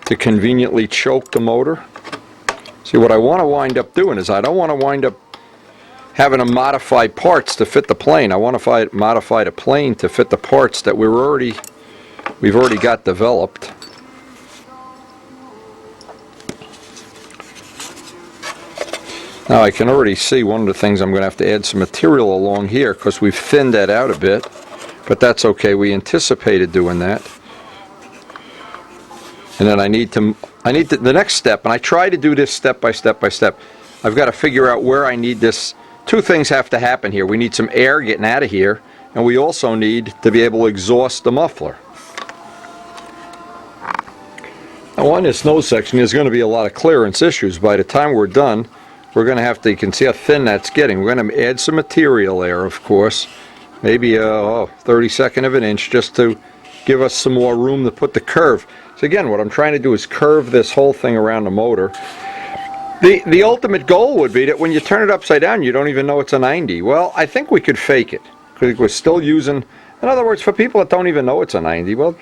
to conveniently choke the motor. See, what I want to wind up doing is I don't want to wind up having to modify parts to fit the plane. I want to modify the plane to fit the parts that we've already got developed. Now I can already see one of the things I'm going to have to add some material along here because we've thinned that out a bit, but that's okay. We anticipated doing that. And then I need the next step, and I try to do this step by step by step. I've got to figure out where I need this. Two things have to happen here. We need some air getting out of here, and we also need to be able to exhaust the muffler. Now on this nose section there's going to be a lot of clearance issues. By the time we're done, we're going to have to, you can see how thin that's getting. We're going to add some material there, of course, maybe a 32nd of an inch, just to give us some more room to put the curve. So again, what I'm trying to do is curve this whole thing around the motor. The ultimate goal would be that when you turn it upside down, you don't even know it's a 90. Well, I think we could fake it, because we're still using, in other words, for people that don't even know it's a 90, well,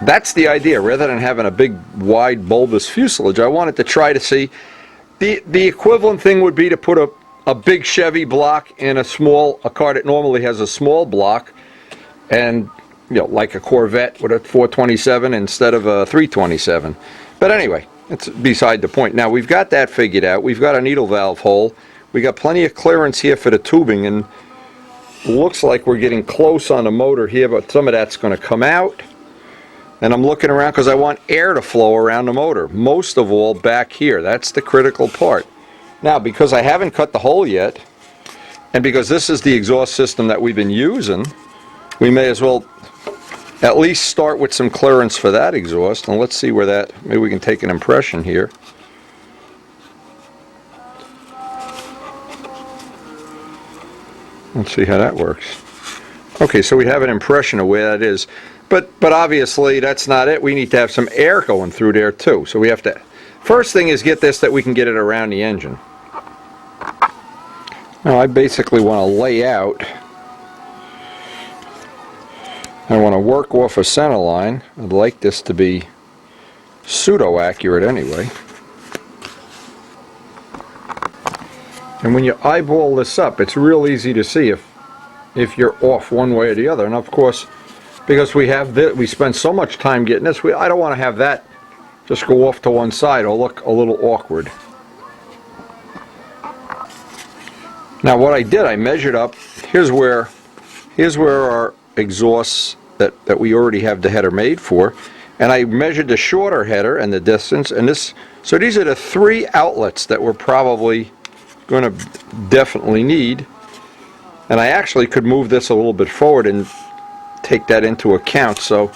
that's the idea. Rather than having a big, wide, bulbous fuselage, I wanted to try to see, the equivalent thing would be to put a big Chevy block in a car that normally has a small block, and, you know, like a Corvette with a 427 instead of a 327. But anyway, it's beside the point. Now we've got that figured out. We've got a needle valve hole. We got plenty of clearance here for the tubing, and looks like we're getting close on the motor here, but some of that's going to come out. And I'm looking around because I want air to flow around the motor, most of all back here. That's the critical part. Now, because I haven't cut the hole yet, and because this is the exhaust system that we've been using, we may as well at least start with some clearance for that exhaust. And let's see where that, maybe we can take an impression here. Let's see how that works. Okay, so we have an impression of where that is. But obviously that's not it. We need to have some air going through there too. So we have to, first thing is get this that we can get it around the engine. Now I basically want to lay out, I want to work off a center line. I'd like this to be pseudo accurate anyway. And when you eyeball this up, it's real easy to see if you're off one way or the other. And of course, because we have this, we spend so much time getting this, I don't want to have that just go off to one side or look a little awkward. Now what I did, I measured up. Here's where our exhausts that we already have the header made for, and I measured the shorter header and the distance. And this, so these are the 3 outlets that we're probably going to definitely need. And I actually could move this a little bit forward and take that into account. So,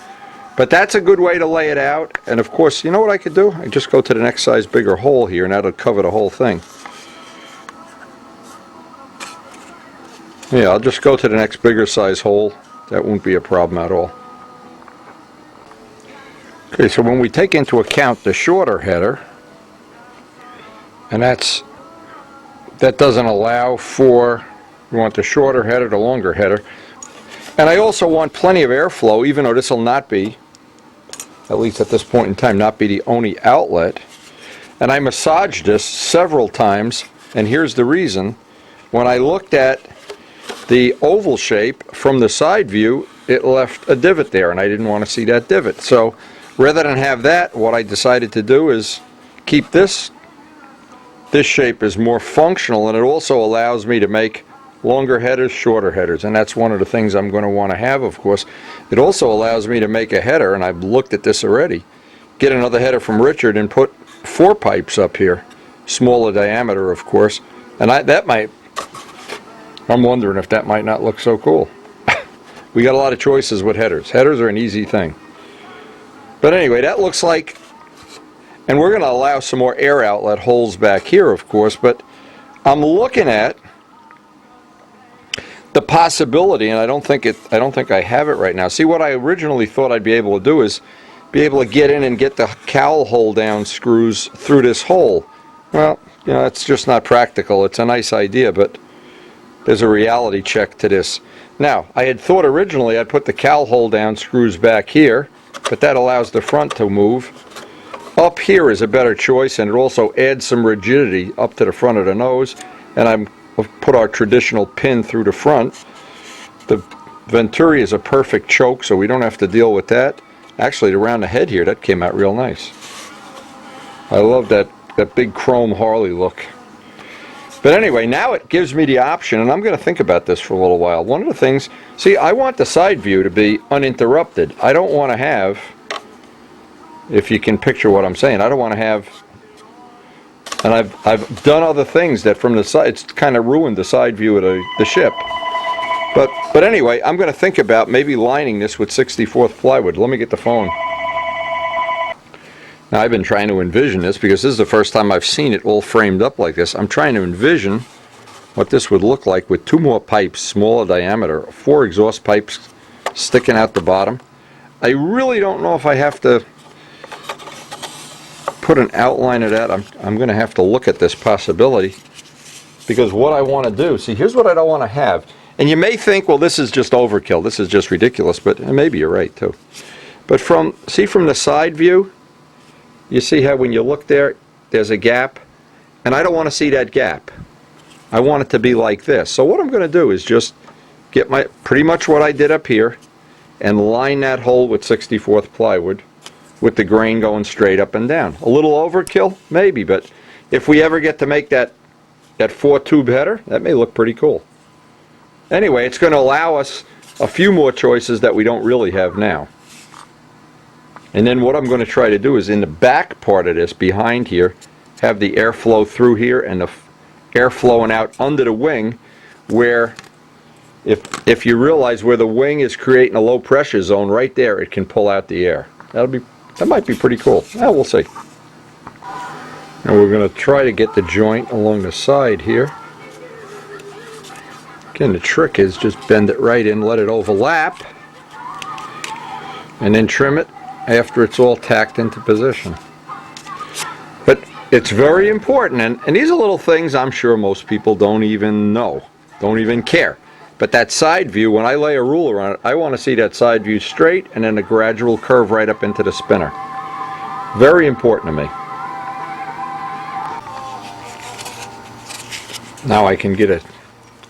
but that's a good way to lay it out. And of course, you know what I could do? I just go to the next size bigger hole here, and that'll cover the whole thing. Yeah, I'll just go to the next bigger size hole. That won't be a problem at all. Okay, so when we take into account the shorter header, and that doesn't allow for, we want the shorter header, the longer header. And I also want plenty of airflow, even though this will not be, at least at this point in time, not be the only outlet. And I massaged this several times, and here's the reason. When I looked at the oval shape from the side view, it left a divot there, and I didn't want to see that divot. So rather than have that, what I decided to do is keep this shape is more functional, and it also allows me to make longer headers, shorter headers, and that's one of the things I'm going to want to have, of course. It also allows me to make a header, and I've looked at this already, get another header from Richard and put 4 pipes up here, smaller diameter, of course, and I'm wondering if that might not look so cool. We got a lot of choices with headers. Headers are an easy thing. But anyway, that looks like, and we're going to allow some more air outlet holes back here, of course, but I'm looking at the possibility, and I don't think I have it right now. See, what I originally thought I'd be able to do is be able to get in and get the cowl hold down screws through this hole. Well, you know, it's just not practical. It's a nice idea, but there's a reality check to this. Now, I had thought originally I'd put the cowl hold down screws back here, but that allows the front to move. Up here is a better choice, and it also adds some rigidity up to the front of the nose. And I've put our traditional pin through the front. The Venturi is a perfect choke, so we don't have to deal with that. Actually, around the head here, that came out real nice. I love that big chrome Harley look. But anyway, now it gives me the option, and I'm going to think about this for a little while. One of the things, see, I want the side view to be uninterrupted. I don't want to have, if you can picture what I'm saying, I don't want to have, and I've done other things that from the side, it's kind of ruined the side view of the ship. But anyway, I'm going to think about maybe lining this with 64th plywood. Let me get the phone. Now, I've been trying to envision this because this is the first time I've seen it all framed up like this. I'm trying to envision what this would look like with 2 more pipes, smaller diameter, 4 exhaust pipes sticking out the bottom. I really don't know if I have to put an outline of that. I'm going to have to look at this possibility, because what I want to do, see, here's what I don't want to have. And you may think, well, this is just overkill, this is just ridiculous, but maybe you're right too. But from the side view, you see how when you look there, there's a gap, and I don't want to see that gap. I want it to be like this. So what I'm going to do is just get pretty much what I did up here and line that hole with 64th plywood with the grain going straight up and down. A little overkill, maybe, but if we ever get to make that 4-tube header, that may look pretty cool. Anyway, it's going to allow us a few more choices that we don't really have now. And then what I'm going to try to do is in the back part of this, behind here, have the airflow through here, and air flowing out under the wing, where if you realize where the wing is creating a low pressure zone, right there it can pull out the air. That might be pretty cool. We'll see. And we're going to try to get the joint along the side here. Again, the trick is just bend it right in, let it overlap, and then trim it after it's all tacked into position. But it's very important, and these are little things I'm sure most people don't even know, don't even care. But that side view, when I lay a ruler on it, I want to see that side view straight and then a gradual curve right up into the spinner. Very important to me. Now I can get it.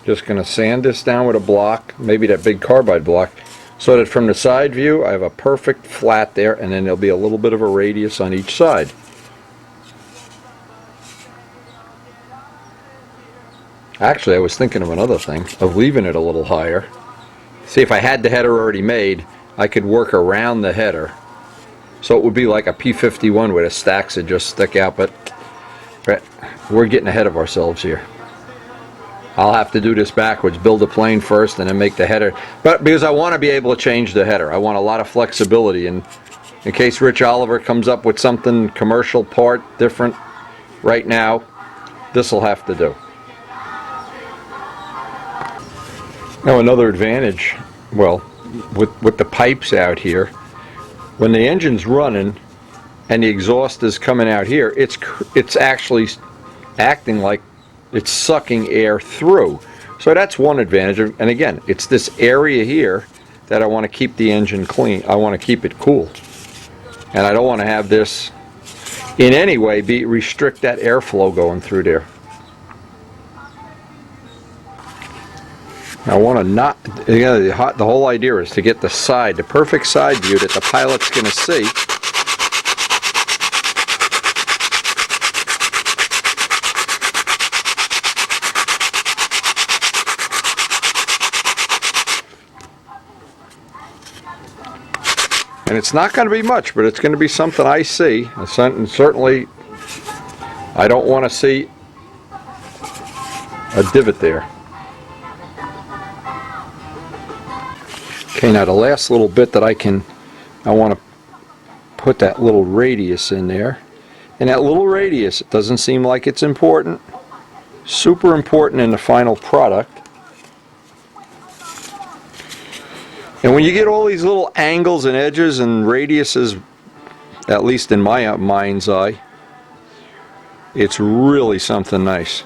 Just going to sand this down with a block, maybe that big carbide block, so that from the side view I have a perfect flat there, and then there'll be a little bit of a radius on each side. Actually, I was thinking of another thing, of leaving it a little higher. See, if I had the header already made, I could work around the header. So it would be like a P51 where the stacks would just stick out, but we're getting ahead of ourselves here. I'll have to do this backwards, build a plane first and then make the header. But because I want to be able to change the header. I want a lot of flexibility, and in case Rich Oliver comes up with something commercial part different right now, this will have to do. Now another advantage, well, with the pipes out here, when the engine's running and the exhaust is coming out here, it's actually acting like it's sucking air through. So that's one advantage. And again, it's this area here that I want to keep the engine clean. I want to keep it cool. And I don't want to have this in any way restrict that airflow going through there. I want to not, the whole idea is to get the perfect side view that the pilot's going to see. And it's not going to be much, but it's going to be something I see. And certainly, I don't want to see a divot there. Okay, now the last little bit that I want to put that little radius in there. And that little radius, it doesn't seem like it's important. Super important in the final product. And when you get all these little angles and edges and radiuses, at least in my mind's eye, it's really something nice.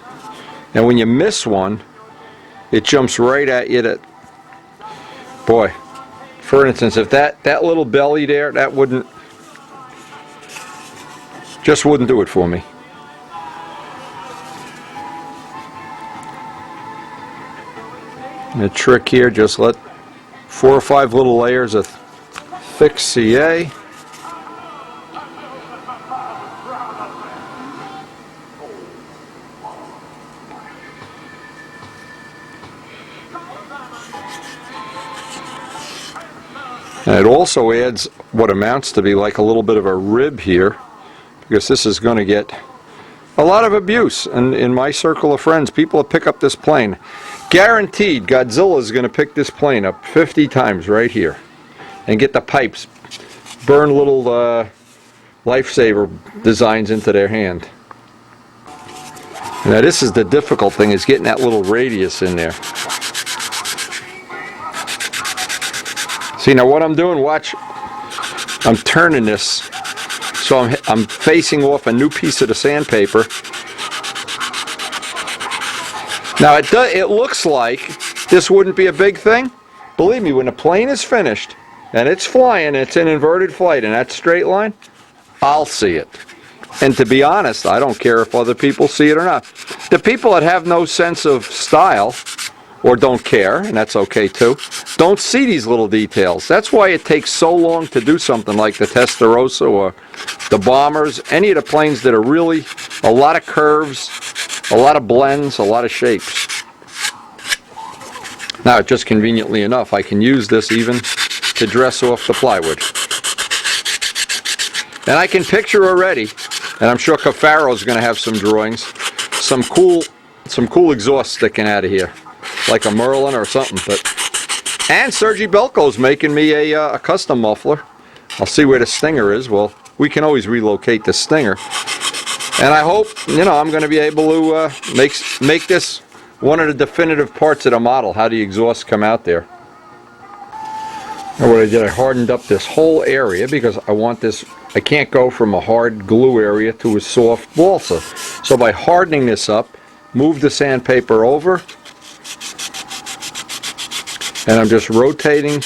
And when you miss one, it jumps right at you. That, boy, for instance, if that little belly there, that just wouldn't do it for me. And the trick here, just let 4 or 5 little layers of thick CA. And it also adds what amounts to be like a little bit of a rib here, because this is going to get a lot of abuse. And in my circle of friends, people that pick up this plane, guaranteed Godzilla is going to pick this plane up 50 times right here and get the pipes, burn little lifesaver designs into their hand. Now this is the difficult thing, is getting that little radius in there. See, now what I'm doing, watch, I'm turning this so I'm facing off a new piece of the sandpaper. Now it looks like this wouldn't be a big thing. Believe me, when the plane is finished and it's flying, it's in inverted flight in that straight line, I'll see it. And to be honest, I don't care if other people see it or not. The people that have no sense of style, or don't care, and that's okay too, don't see these little details. That's why it takes so long to do something like the Testarossa or the Bombers, any of the planes that are really a lot of curves, a lot of blends, a lot of shapes. Now, just conveniently enough, I can use this even to dress off the plywood. And I can picture already, and I'm sure Cafaro is going to have some drawings, some cool some cool exhaust sticking out of here, like a Merlin or something. But and Sergi Belco's making me a custom muffler. I'll see where the stinger is. Well, we can always relocate the stinger, and I hope, you know, I'm going to be able to make this one of the definitive parts of the model. How the exhausts come out there. And what I did, I hardened up this whole area because I want this. I can't go from a hard glue area to a soft balsa. So by hardening this up, move the sandpaper over, and I'm just rotating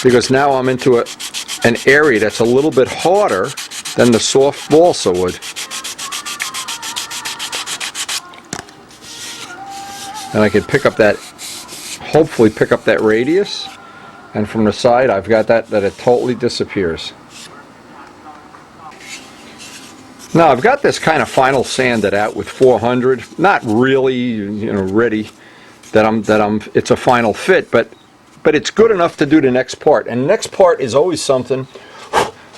because now I'm into an area that's a little bit harder than the soft balsa would. And I can pick up that, hopefully pick up that radius, and from the side I've got that it totally disappears. Now I've got this kind of final sanded out with 400, not really, you know, ready that it's a final fit, but it's good enough to do the next part. And the next part is always something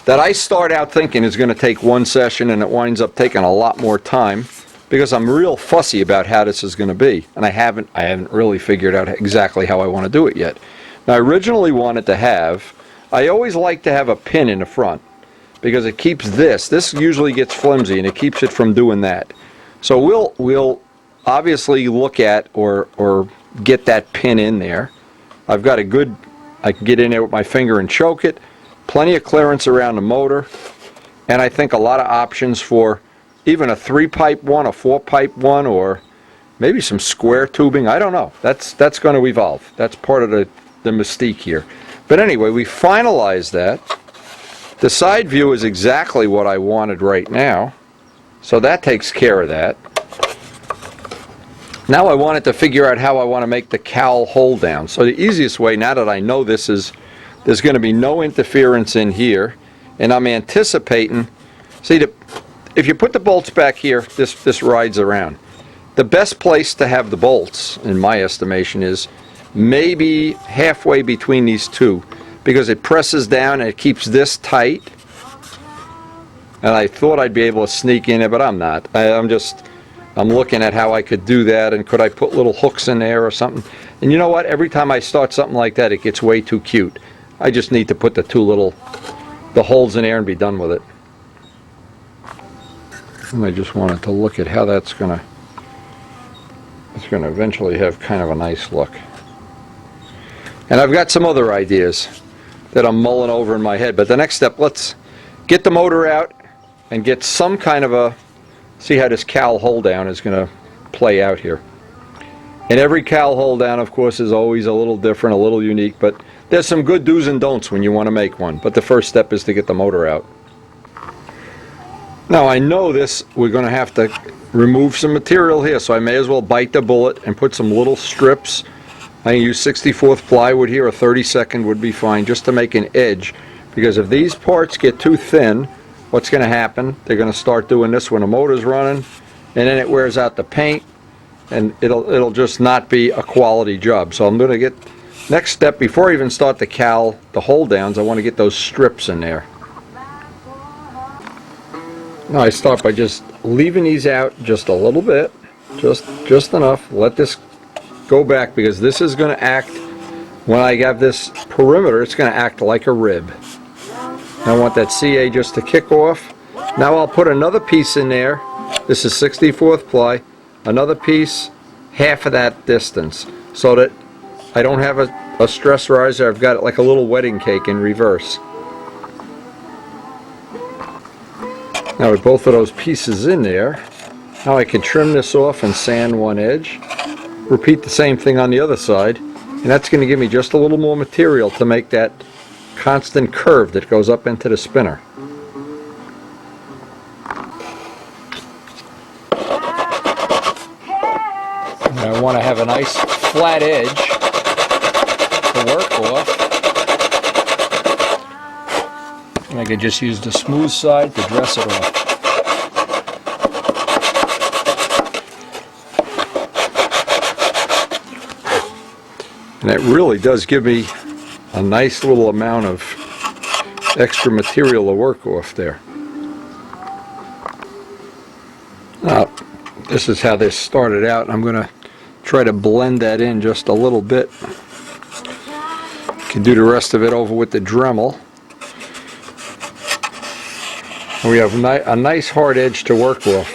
that I start out thinking is going to take one session, and it winds up taking a lot more time because I'm real fussy about how this is going to be, and I haven't really figured out exactly how I want to do it yet. Now I originally wanted to have, I always like to have a pin in the front because it keeps this usually gets flimsy and it keeps it from doing that. So we'll obviously look at or get that pin in there. I've got a good, I can get in there with my finger and choke it, plenty of clearance around the motor, and I think a lot of options for even a 3-pipe one, a 4-pipe one, or maybe some square tubing. I don't know. That's going to evolve. That's part of the mystique here. But anyway, we finalized that. The side view is exactly what I wanted right now, so that takes care of that. Now I wanted to figure out how I want to make the cowl hold down. So the easiest way, now that I know there's going to be no interference in here, and I'm anticipating, see, if you put the bolts back here, this rides around. The best place to have the bolts, in my estimation, is maybe halfway between these two, because it presses down and it keeps this tight. And I thought I'd be able to sneak in it, but I'm not. I'm looking at how I could do that, and could I put little hooks in there or something. And you know what? Every time I start something like that, it gets way too cute. I just need to put the holes in there and be done with it. And I just wanted to look at how it's going to eventually have kind of a nice look. And I've got some other ideas that I'm mulling over in my head. But the next step, let's get the motor out and get some kind of a, see how this cowl hold down is going to play out here. And every cowl hold down, of course, is always a little different, a little unique, but there's some good do's and don'ts when you want to make one. But the first step is to get the motor out. Now I know we're going to have to remove some material here, so I may as well bite the bullet and put some little strips. I can use 64th plywood here, or 32nd would be fine, just to make an edge. Because if these parts get too thin, what's going to happen? They're going to start doing this when the motor's running, and then it wears out the paint, and it'll just not be a quality job. So I'm going to get, next step, before I even start the cowl, the hold downs, I want to get those strips in there. Now I start by just leaving these out just a little bit, just enough. Let this go back, because this is going to act, when I have this perimeter, it's going to act like a rib. I want that CA just to kick off. Now I'll put another piece in there. This is 64th ply. Another piece, half of that distance, so that I don't have a stress riser. I've got it like a little wedding cake in reverse. Now with both of those pieces in there, now I can trim this off and sand one edge. Repeat the same thing on the other side, and that's going to give me just a little more material to make that constant curve that goes up into the spinner. And I want to have a nice flat edge to work off. And I could just use the smooth side to dress it off. And it really does give me a nice little amount of extra material to work off there. this is how this started out. I'm going to try to blend that in just a little bit. Can do the rest of it over with the Dremel. And we have a nice hard edge to work with.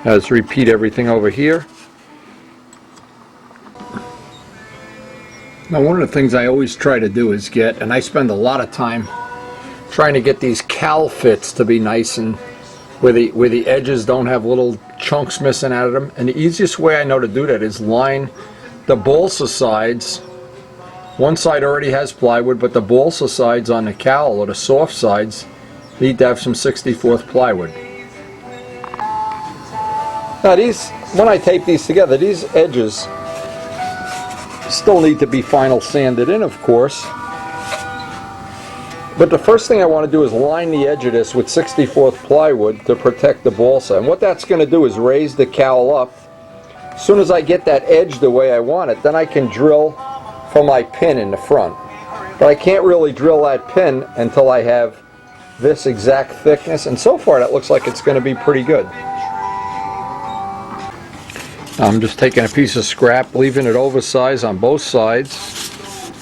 Let's repeat everything over here. Now, one of the things I always try to do is get, and I spend a lot of time trying to get these cowl fits to be nice and where the edges don't have little chunks missing out of them. And the easiest way I know to do that is line the balsa sides. One side already has plywood, but the balsa sides on the cowl, or the soft sides, need to have some 64th plywood. Now these, when I tape these together, these edges still need to be final sanded in, of course. But the first thing I want to do is line the edge of this with 64th plywood to protect the balsa. And what that's going to do is raise the cowl up. As soon as I get that edge the way I want it, then I can drill for my pin in the front. But I can't really drill that pin until I have this exact thickness. And so far that looks like it's going to be pretty good. I'm just taking a piece of scrap, leaving it oversized on both sides,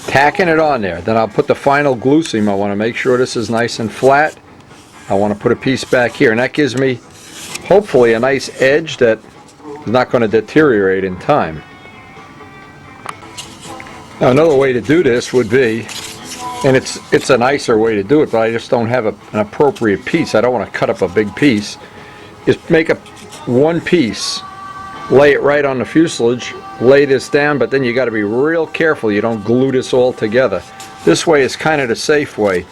tacking it on there. Then I'll put the final glue seam. I want to make sure this is nice and flat. I want to put a piece back here, and that gives me hopefully a nice edge that is not going to deteriorate in time. Now another way to do this would be, and it's a nicer way to do it, but I just don't have an appropriate piece. I don't want to cut up a big piece. Is make one piece, lay it right on the fuselage, lay this down, but then you got to be real careful you don't glue this all together. This way is kind of the safe way.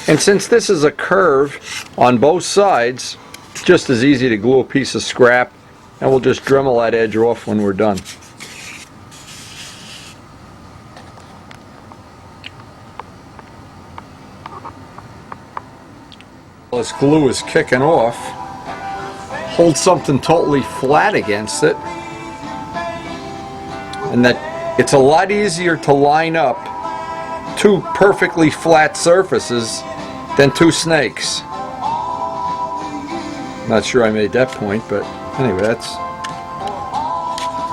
And since this is a curve on both sides, it's just as easy to glue a piece of scrap, and we'll just Dremel that edge off when we're done. This glue is kicking off. Hold something totally flat against it, and that it's a lot easier to line up two perfectly flat surfaces than two snakes. Not sure I made that point, but anyway, that's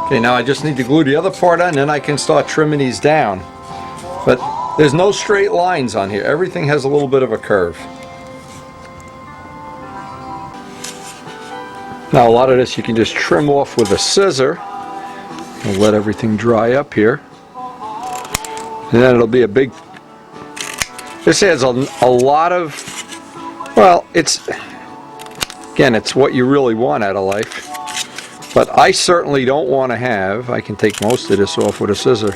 okay. Now I just need to glue the other part on, and then I can start trimming these down. But there's no straight lines on here. Everything has a little bit of a curve. Now a lot of this you can just trim off with a scissor and let everything dry up here, and then it'll be a big, this has a lot of, well, it's, again, it's what you really want out of life, but I certainly don't want to have, I can take most of this off with a scissor,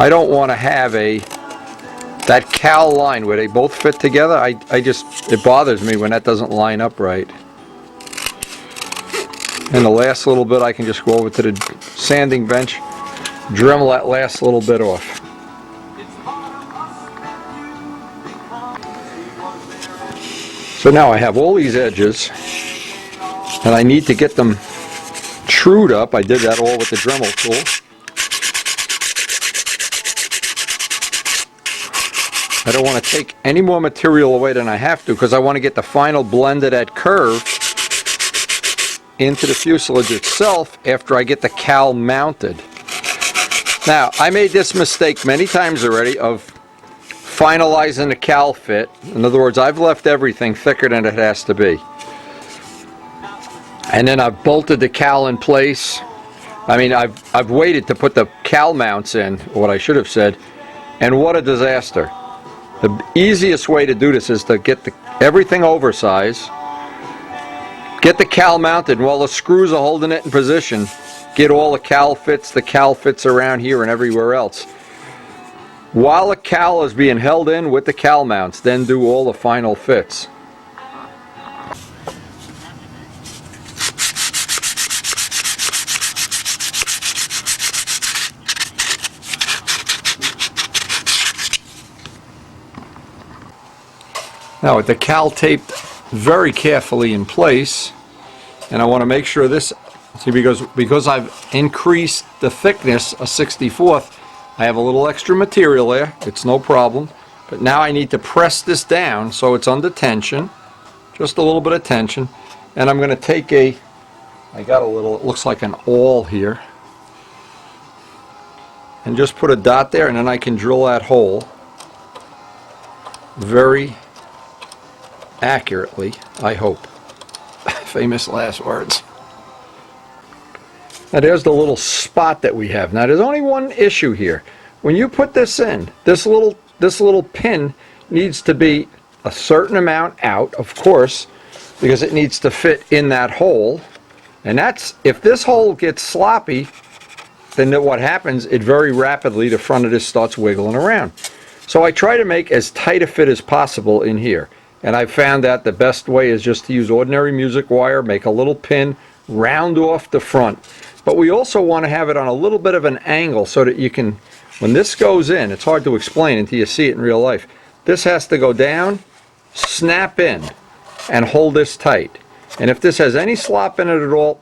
I don't want to have that cowl line where they both fit together. I just, it bothers me when that doesn't line up right. And the last little bit I can just go over to the sanding bench, Dremel that last little bit off. So now I have all these edges, and I need to get them trued up. I did that all with the Dremel tool. I don't want to take any more material away than I have to, because I want to get the final blend of that curve into the fuselage itself after I get the cowl mounted. Now, I made this mistake many times already of finalizing the cowl fit. In other words, I've left everything thicker than it has to be. And then I've bolted the cowl in place. I mean, I've waited to put the cowl mounts in, what I should have said, and what a disaster. The easiest way to do this is to get everything oversized, get the cowl mounted, and while the screws are holding it in position, get all the cowl fits around here and everywhere else. While the cowl is being held in with the cowl mounts, then do all the final fits. Now with the cowl taped very carefully in place, and I want to make sure this, see, because I've increased the thickness a 64th, I have a little extra material there, it's no problem, but now I need to press this down so it's under tension, just a little bit of tension, and I'm going to take a I got a little, it looks like an awl here. And just put a dot there, and then I can drill that hole very accurately, I hope. Famous last words. Now there's the little spot that we have. Now there's only one issue here. When you put this in, this little pin needs to be a certain amount out, of course, because it needs to fit in that hole. And that's, if this hole gets sloppy, then what happens, it very rapidly, the front of this starts wiggling around. So I try to make as tight a fit as possible in here. And I found that the best way is just to use ordinary music wire, make a little pin, round off the front. But we also want to have it on a little bit of an angle so that you can, when this goes in, it's hard to explain until you see it in real life. This has to go down, snap in, and hold this tight. And if this has any slop in it at all,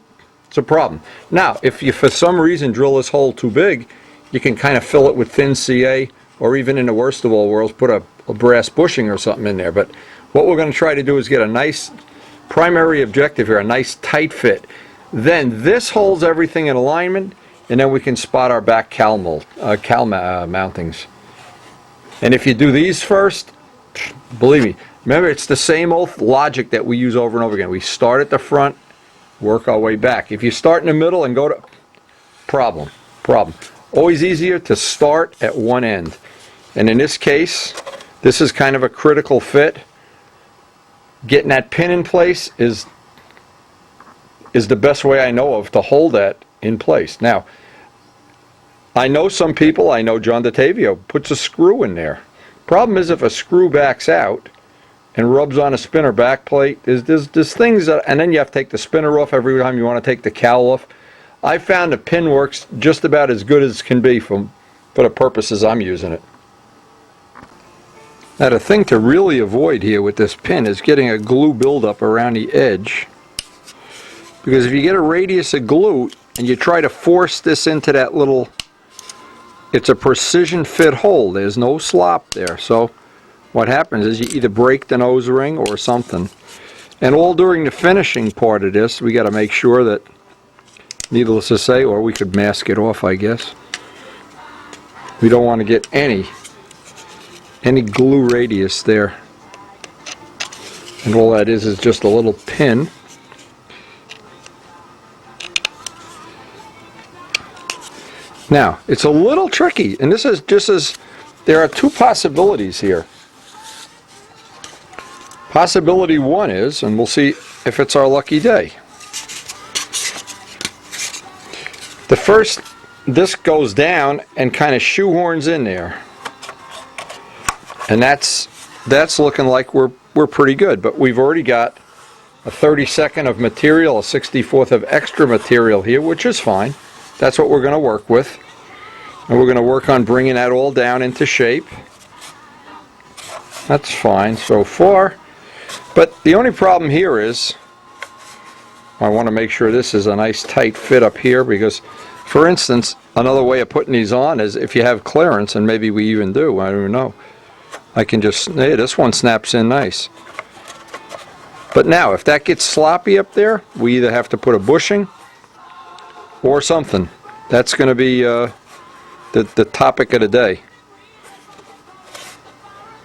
it's a problem. Now, if you for some reason drill this hole too big, you can kind of fill it with thin CA, or even in the worst of all worlds, put a brass bushing or something in there. But what we're going to try to do is get a nice primary objective here, a nice tight fit. Then this holds everything in alignment, and then we can spot our back cowl mountings. And if you do these first, believe me, remember it's the same old logic that we use over and over again. We start at the front, work our way back. If you start in the middle and go to problem. Always easier to start at one end. And in this case, this is kind of a critical fit. Getting that pin in place is the best way I know of to hold that in place. Now, I know some people, I know John DeTavio puts a screw in there. Problem is if a screw backs out and rubs on a spinner back plate, there's things that, and then you have to take the spinner off every time you want to take the cowl off. I found the pin works just about as good as can be for the purposes I'm using it. Now the thing to really avoid here with this pin is getting a glue buildup around the edge. Because if you get a radius of glue and you try to force this into that little, it's a precision fit hole. There's no slop there. So what happens is you either break the nose ring or something. And all during the finishing part of this, we got to make sure that, needless to say, or we could mask it off, I guess. We don't want to get any glue radius there. And all that is just a little pin. Now, it's a little tricky, and this is just as, there are two possibilities here. Possibility one is, and we'll see if it's our lucky day. The first, this goes down and kind of shoehorns in there. And that's looking like we're pretty good, but we've already got a 32nd of material, a 64th of extra material here, which is fine. That's what we're going to work with. And we're going to work on bringing that all down into shape. That's fine so far. But the only problem here is, I want to make sure this is a nice tight fit up here, because, for instance, another way of putting these on is if you have clearance, and maybe we even do, I don't know. I can just, hey, this one snaps in nice. But now, if that gets sloppy up there, we either have to put a bushing or something. That's going to be the topic of the day.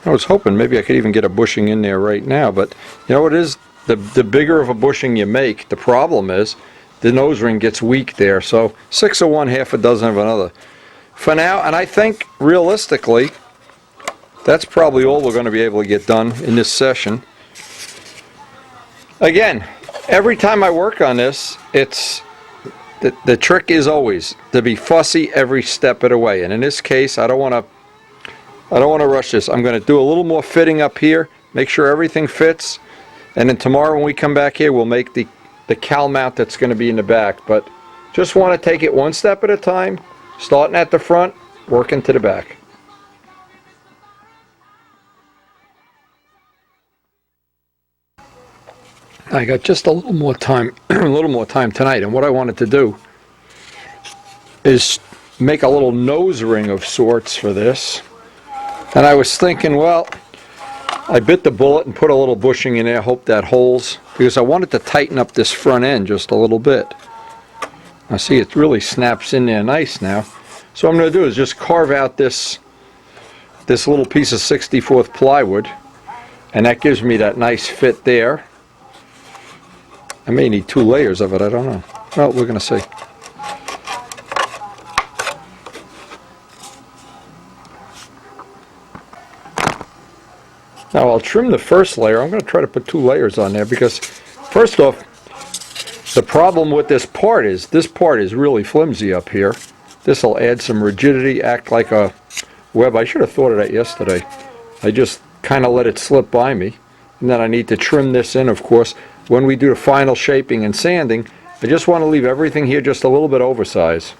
I was hoping maybe I could even get a bushing in there right now, but you know what it is? The bigger of a bushing you make, the problem is the nose ring gets weak there. So 6 of one, half a dozen of another. For now, and I think realistically, that's probably all we're going to be able to get done in this session. Again, every time I work on this, it's the trick is always to be fussy every step of the way. And in this case, I don't want to rush this. I'm going to do a little more fitting up here, make sure everything fits, and then tomorrow when we come back here, we'll make the cowl mount that's going to be in the back. But just want to take it one step at a time, starting at the front, working to the back. I got just a little more time, tonight, and what I wanted to do is make a little nose ring of sorts for this. And I was thinking, well, I bit the bullet and put a little bushing in there, hope that holds, because I wanted to tighten up this front end just a little bit. Now see, it really snaps in there nice now. So what I'm going to do is just carve out this little piece of 64th plywood, and that gives me that nice fit there. I may need 2 layers of it, I don't know. Well, we're going to see. Now I'll trim the first layer. I'm going to try to put 2 layers on there because, first off, the problem with this part is really flimsy up here. This will add some rigidity, act like a web. I should have thought of that yesterday. I just kind of let it slip by me. And then I need to trim this in, of course. When we do the final shaping and sanding, I just want to leave everything here just a little bit oversized.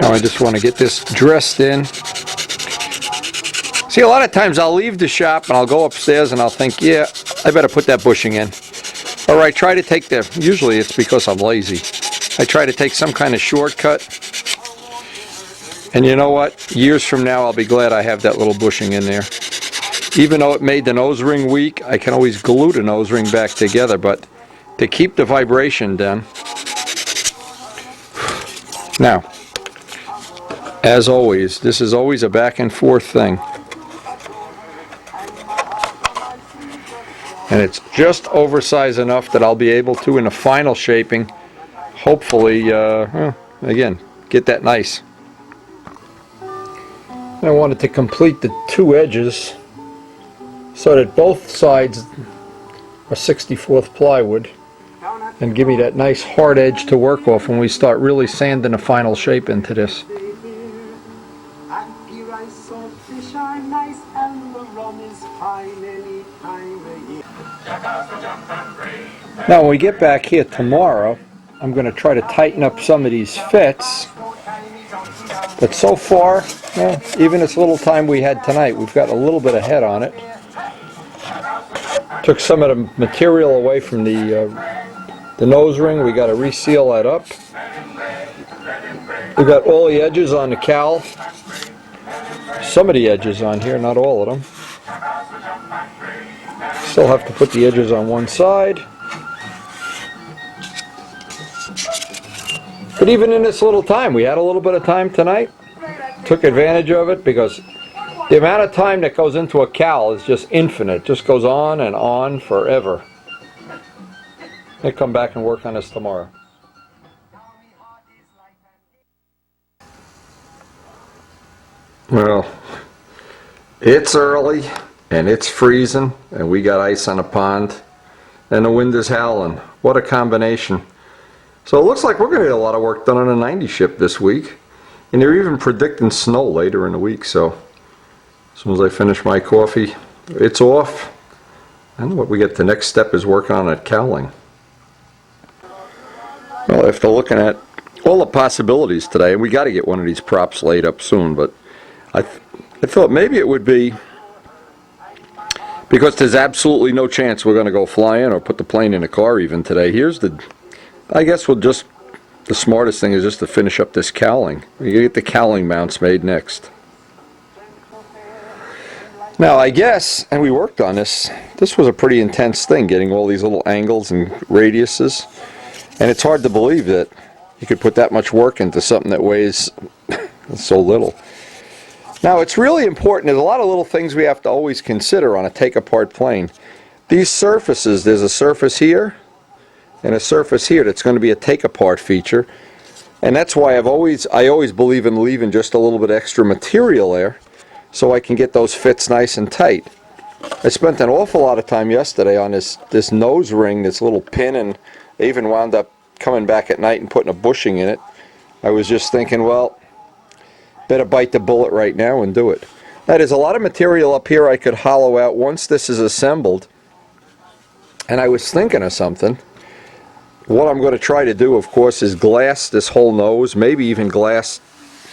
Now I just want to get this dressed in. See, a lot of times I'll leave the shop and I'll go upstairs and I'll think, yeah, I better put that bushing in. Or I try to take usually it's because I'm lazy. I try to take some kind of shortcut. And you know what? Years from now I'll be glad I have that little bushing in there. Even though it made the nose ring weak, I can always glue the nose ring back together. But to keep the vibration down. Now, as always, this is always a back and forth thing. And it's just oversized enough that I'll be able to, in the final shaping, hopefully, again, get that nice. I wanted to complete the 2 edges so that both sides are 64th plywood and give me that nice hard edge to work off when we start really sanding the final shape into this. Now when we get back here tomorrow, I'm going to try to tighten up some of these fits. But so far, even this little time we had tonight, we've got a little bit of head on it. Took some of the material away from the nose ring. We got to reseal that up. We got all the edges on the cowl. Some of the edges on here, not all of them. Still have to put the edges on one side. But even in this little time, we had a little bit of time tonight. Took advantage of it because the amount of time that goes into a cowl is just infinite. It just goes on and on forever. I'll come back and work on this tomorrow. Well, it's early and it's freezing and we got ice on a pond and the wind is howling. What a combination. So it looks like we're going to get a lot of work done on a 90 ship this week. And they're even predicting snow later in the week, so as soon as I finish my coffee, it's off. And what we get, the next step is working on that cowling. Well, after looking at all the possibilities today, and we got to get one of these props laid up soon, but I thought maybe it would be, because there's absolutely no chance we're going to go flying or put the plane in a car even today. I guess the smartest thing is just to finish up this cowling. You get the cowling mounts made next. Now I guess, and we worked on this was a pretty intense thing, getting all these little angles and radiuses. And it's hard to believe that you could put that much work into something that weighs so little. Now it's really important, there's a lot of little things we have to always consider on a take-apart plane. These surfaces, there's a surface here, and a surface here that's going to be a take-apart feature, and that's why I always believe in leaving just a little bit extra material there so I can get those fits nice and tight. I spent an awful lot of time yesterday on this nose ring, this little pin, and I even wound up coming back at night and putting a bushing in it. I was just thinking, well, better bite the bullet right now and do it. Now there's a lot of material up here I could hollow out once this is assembled, and I was thinking of something. What I'm going to try to do, of course, is glass this whole nose, maybe even glass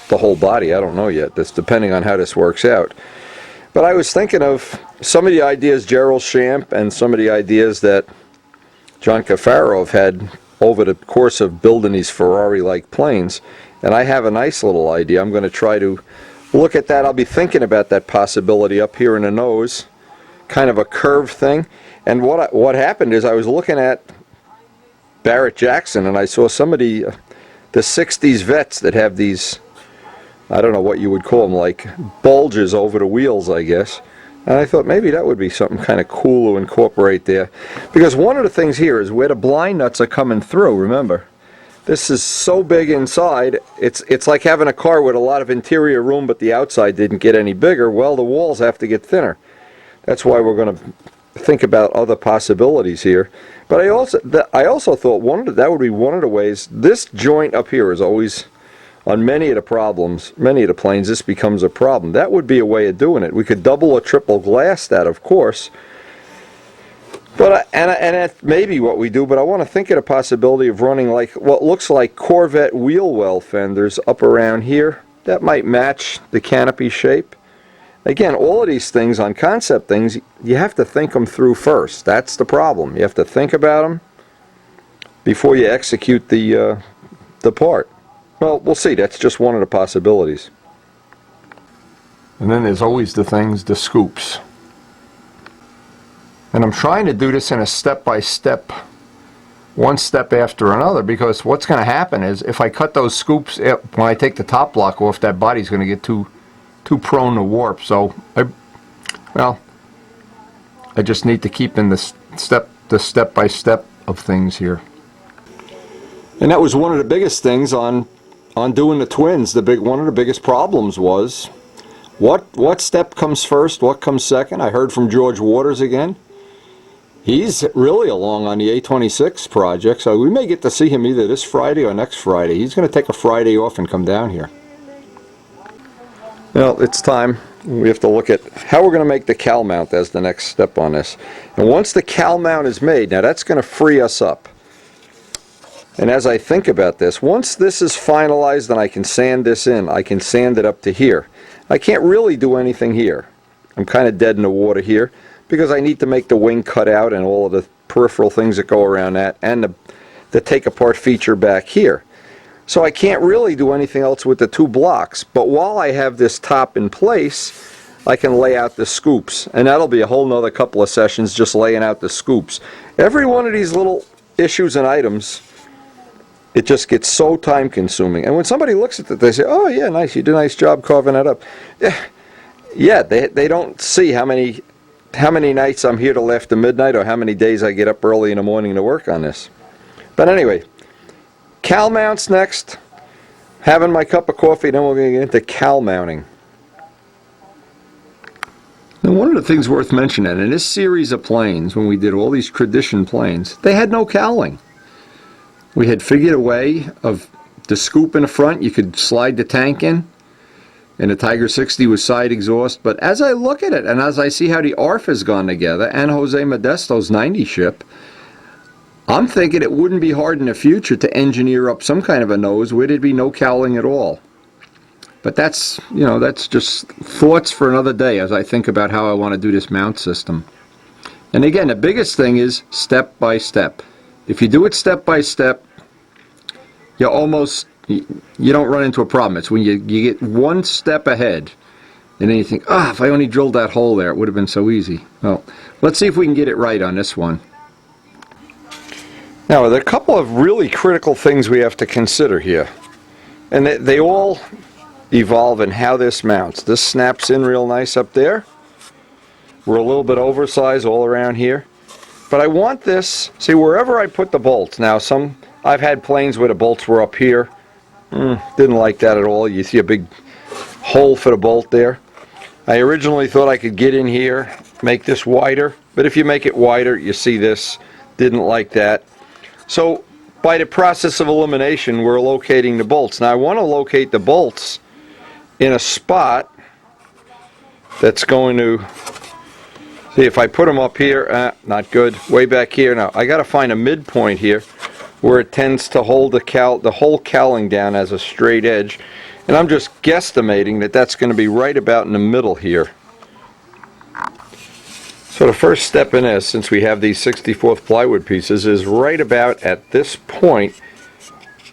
the whole body. I don't know yet. That's depending on how this works out. But I was thinking of some of the ideas Gerald Champ and some of the ideas that John Cafarov had over the course of building these Ferrari-like planes. And I have a nice little idea. I'm going to try to look at that. I'll be thinking about that possibility up here in the nose, kind of a curved thing. And what happened is I was looking at Barrett Jackson, and I saw somebody, the 60s vets that have these, I don't know what you would call them, like bulges over the wheels, I guess. And I thought maybe that would be something kind of cool to incorporate there. Because one of the things here is where the blind nuts are coming through, remember. This is so big inside, it's like having a car with a lot of interior room, but the outside didn't get any bigger. Well, the walls have to get thinner. That's why we're going to think about other possibilities here. But I also thought that would be one of the ways. This joint up here is always, on many of the planes, this becomes a problem. That would be a way of doing it. We could double or triple glass that, of course. But and that's maybe what we do, but I want to think of the possibility of running like what looks like Corvette wheel well fenders up around here. That might match the canopy shape. Again, all of these things on concept things, you have to think them through first. That's the problem. You have to think about them before you execute the part. Well, we'll see. That's just one of the possibilities. And then there's always the scoops. And I'm trying to do this in a step-by-step, one step after another, because what's going to happen is if I cut those scoops, when I take the top block off, that body's going to get too prone to warp. So, I just need to keep in the step-by-step of things here. And that was one of the biggest things on doing the twins. One of the biggest problems was what step comes first, what comes second. I heard from George Waters again. He's really along on the A26 project, so we may get to see him either this Friday or next Friday. He's going to take a Friday off and come down here. Well, it's time. We have to look at how we're going to make the cowl mount as the next step on this. And once the cowl mount is made, now that's going to free us up. And as I think about this, once this is finalized and I can sand this in, I can sand it up to here. I can't really do anything here. I'm kind of dead in the water here, because I need to make the wing cut out and all of the peripheral things that go around that, and the take-apart feature back here. So I can't really do anything else with the two blocks, but while I have this top in place, I can lay out the scoops, and that'll be a whole nother couple of sessions just laying out the scoops. Every one of these little issues and items, it just gets so time-consuming. And when somebody looks at it, they say, oh yeah, nice, you did a nice job carving that up. Yeah, they don't see how many nights I'm here till after midnight, or how many days I get up early in the morning to work on this. But anyway, cowl mounts next. Having my cup of coffee, then we're going to get into cowl mounting. Now, one of the things worth mentioning, in this series of planes, when we did all these tradition planes, they had no cowling. We had figured a way of the scoop in the front, you could slide the tank in, and the Tiger 60 was side exhaust. But as I look at it, and as I see how the ARF has gone together, and Jose Modesto's 90 ship, I'm thinking it wouldn't be hard in the future to engineer up some kind of a nose where there'd be no cowling at all. But that's, that's just thoughts for another day as I think about how I want to do this mount system. And again, the biggest thing is step by step. If you do it step by step, you don't run into a problem. It's when you get one step ahead, and then you think, if I only drilled that hole there, it would have been so easy. Well, let's see if we can get it right on this one. Now, there are a couple of really critical things we have to consider here. And they all evolve in how this mounts. This snaps in real nice up there. We're a little bit oversized all around here. But I want this, see, wherever I put the bolts. Now, I've had planes where the bolts were up here. Didn't like that at all. You see a big hole for the bolt there. I originally thought I could get in here, make this wider, but if you make it wider, you see this. Didn't like that. So by the process of elimination, we're locating the bolts. Now I want to locate the bolts in a spot that's going to, see, if I put them up here, not good. Way back here. Now I got to find a midpoint here where it tends to hold the whole cowling down as a straight edge, and I'm just guesstimating that that's going to be right about in the middle here. So the first step in this, since we have these 64th plywood pieces, is right about at this point.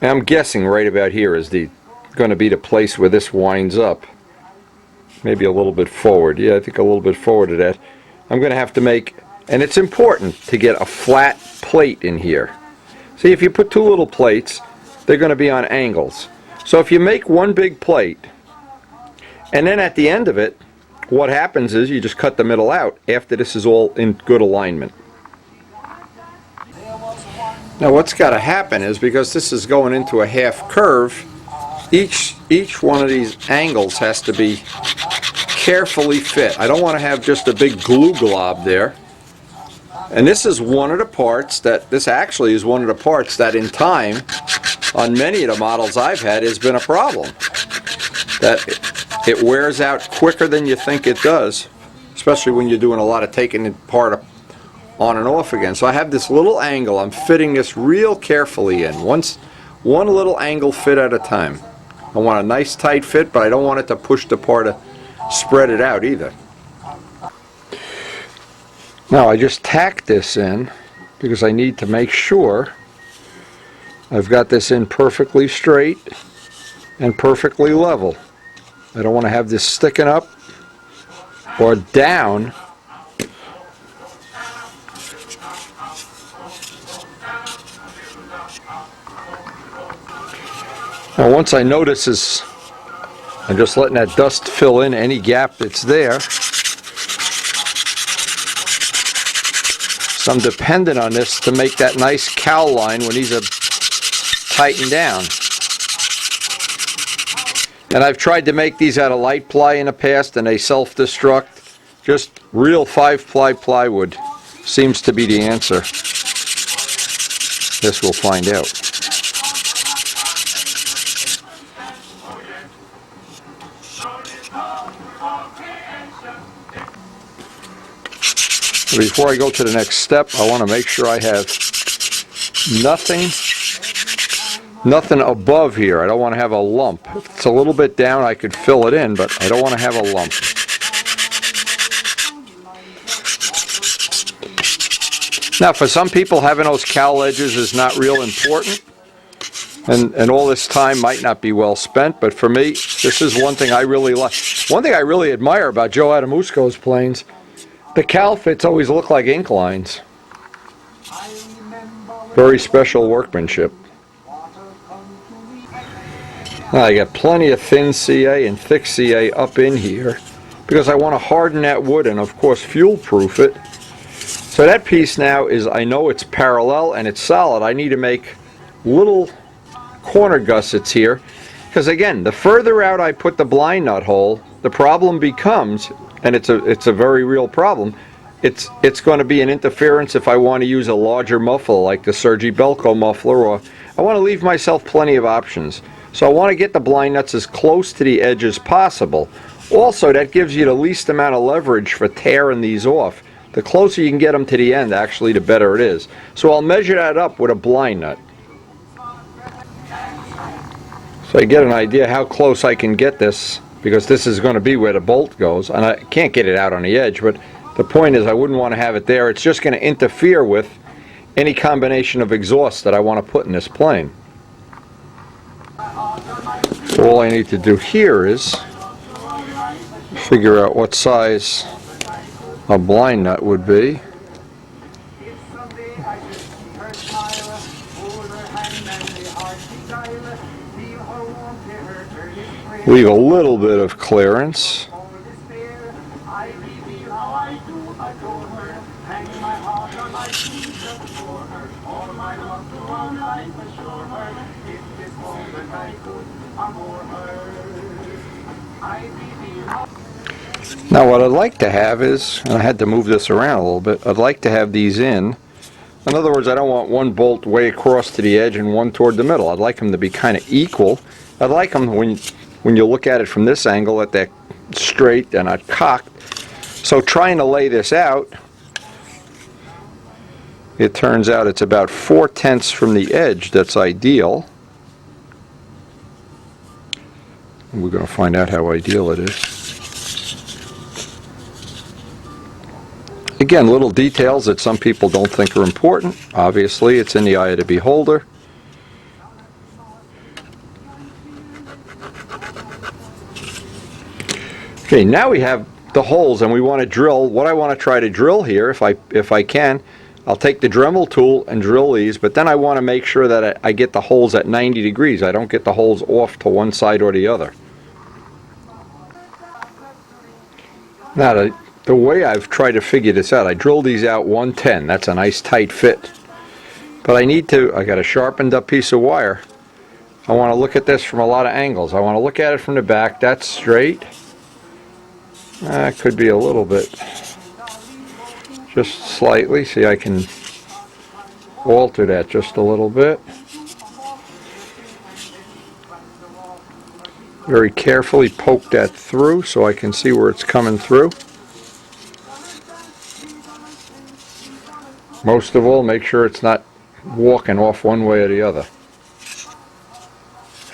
And I'm guessing right about here is going to be the place where this winds up. maybe a little bit forward. Yeah, I think a little bit forward of that. I'm going to have to make, and it's important to get a flat plate in here. See, if you put two little plates, they're going to be on angles. So if you make one big plate, and then at the end of it, what happens is you just cut the middle out after this is all in good alignment. Now what's got to happen is, because this is going into a half curve, each one of these angles has to be carefully fit. I don't want to have just a big glue glob there. And this is one of the parts that, this actually is one of the parts that in time, on many of the models I've had, has been a problem. That it wears out quicker than you think it does, especially when you're doing a lot of taking it apart on and off again. So I have this little angle, I'm fitting this real carefully in, one little angle fit at a time. I want a nice tight fit, but I don't want it to push the part to spread it out either. Now I just tacked this in because I need to make sure I've got this in perfectly straight and perfectly level. I don't want to have this sticking up or down. Now once I notice is, I'm just letting that dust fill in any gap that's there. So I'm dependent on this to make that nice cowl line when these are tightened down. And I've tried to make these out of light ply in the past and they self-destruct. Just real 5-ply plywood seems to be the answer. This we'll find out. Before I go to the next step, I want to make sure I have nothing above here. I don't want to have a lump. If it's a little bit down, I could fill it in, but I don't want to have a lump. Now, for some people, having those cowl edges is not real important, and all this time might not be well spent, but for me, this is one thing I really like. One thing I really admire about Joe Adamusco's planes, the cowl fits always look like ink lines. Very special workmanship. Now I got plenty of thin CA and thick CA up in here because I want to harden that wood and of course fuel proof it. So that piece now is, I know it's parallel and it's solid. I need to make little corner gussets here because again, the further out I put the blind nut hole, the problem becomes, and it's a very real problem, it's going to be an interference if I want to use a larger muffler like the Sergi Belco muffler, or I want to leave myself plenty of options. So I want to get the blind nuts as close to the edge as possible. Also, that gives you the least amount of leverage for tearing these off. The closer you can get them to the end, actually, the better it is. So I'll measure that up with a blind nut. So I get an idea how close I can get this, because this is going to be where the bolt goes, and I can't get it out on the edge, but the point is I wouldn't want to have it there. It's just going to interfere with any combination of exhaust that I want to put in this plane. So all I need to do here is figure out what size a blind nut would be. Leave a little bit of clearance. Now what I'd like to have is, and I had to move this around a little bit, I'd like to have these in. In other words, I don't want one bolt way across to the edge and one toward the middle. I'd like them to be kind of equal. I'd like them, when you look at it from this angle, that they're straight and not cocked. So trying to lay this out, it turns out it's about 4/10 from the edge that's ideal. We're going to find out how ideal it is. Again, little details that some people don't think are important. Obviously, it's in the eye of the beholder. Okay, now we have the holes, and we want to drill. What I want to try to drill here, if I can, I'll take the Dremel tool and drill these, but then I want to make sure that I get the holes at 90 degrees. I don't get the holes off to one side or the other. Now the way I've tried to figure this out, I drill these out 110. That's a nice tight fit. But I got a sharpened up piece of wire. I want to look at this from a lot of angles. I want to look at it from the back. That's straight. That could be a little bit, just slightly. See, I can alter that just a little bit. Very carefully poke that through so I can see where it's coming through. Most of all, make sure it's not walking off one way or the other.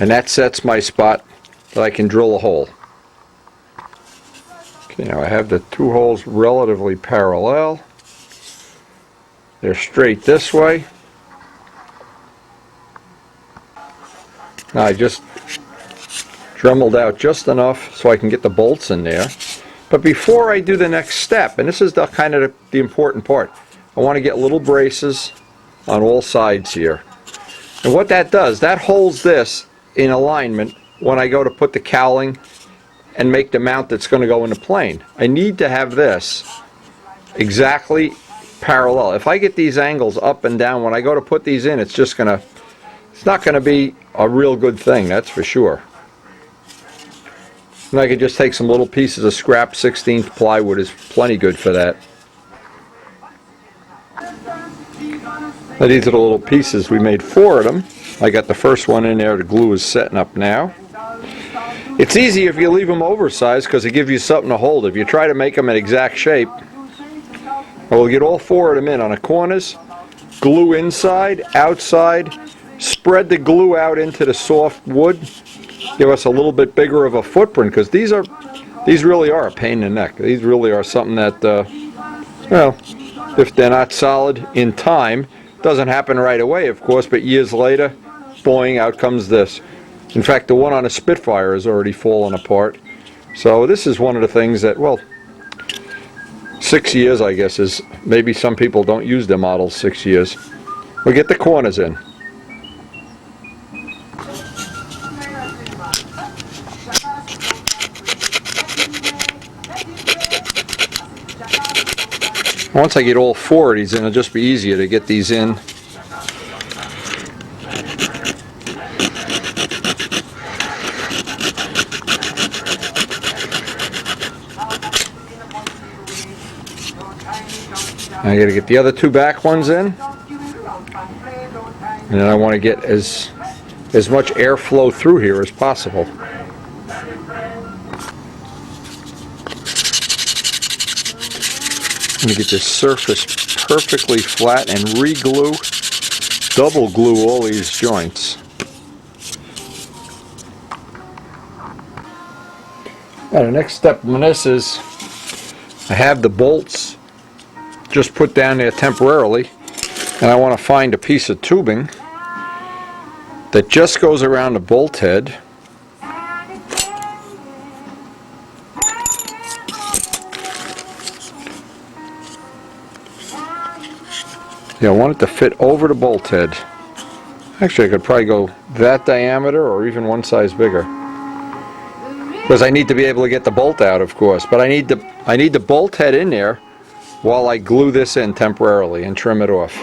And that sets my spot that I can drill a hole. Okay, now I have the two holes relatively parallel. They're straight this way. Now I just dremeled out just enough so I can get the bolts in there. But before I do the next step, and this is the kind of the important part, I want to get little braces on all sides here. And what that does, that holds this in alignment when I go to put the cowling and make the mount that's going to go in the plane. I need to have this exactly parallel. If I get these angles up and down when I go to put these in, it's not going to be a real good thing, that's for sure. And I could just take some little pieces of scrap 16th plywood is plenty good for that. Now these are the little pieces. We made 4 of them. I got the first one in there. The glue is setting up now. It's easy if you leave them oversized because it gives you something to hold. If you try to make them an exact shape, we'll get all 4 of them in on the corners, glue inside, outside, spread the glue out into the soft wood, give us a little bit bigger of a footprint, because these really are a pain in the neck. These really are something that, well, if they're not solid in time, doesn't happen right away, of course, but years later, boing, out comes this. In fact, the one on a Spitfire is already fallen apart. So this is one of the things that, well, 6 years, I guess, is maybe some people don't use their models 6 years. We'll get the corners in. Once I get all 4 of these in, it'll just be easier to get these in. I got to get the other 2 back ones in, and then I want to get as much airflow through here as possible. I'm going to get this surface perfectly flat and re-glue, double glue all these joints. Now the next step on this is I have the bolts just put down there temporarily, and I want to find a piece of tubing that just goes around the bolt head. Yeah, I want it to fit over the bolt head. Actually, I could probably go that diameter or even one size bigger, because I need to be able to get the bolt out, of course. But I need the bolt head in there while I glue this in temporarily and trim it off.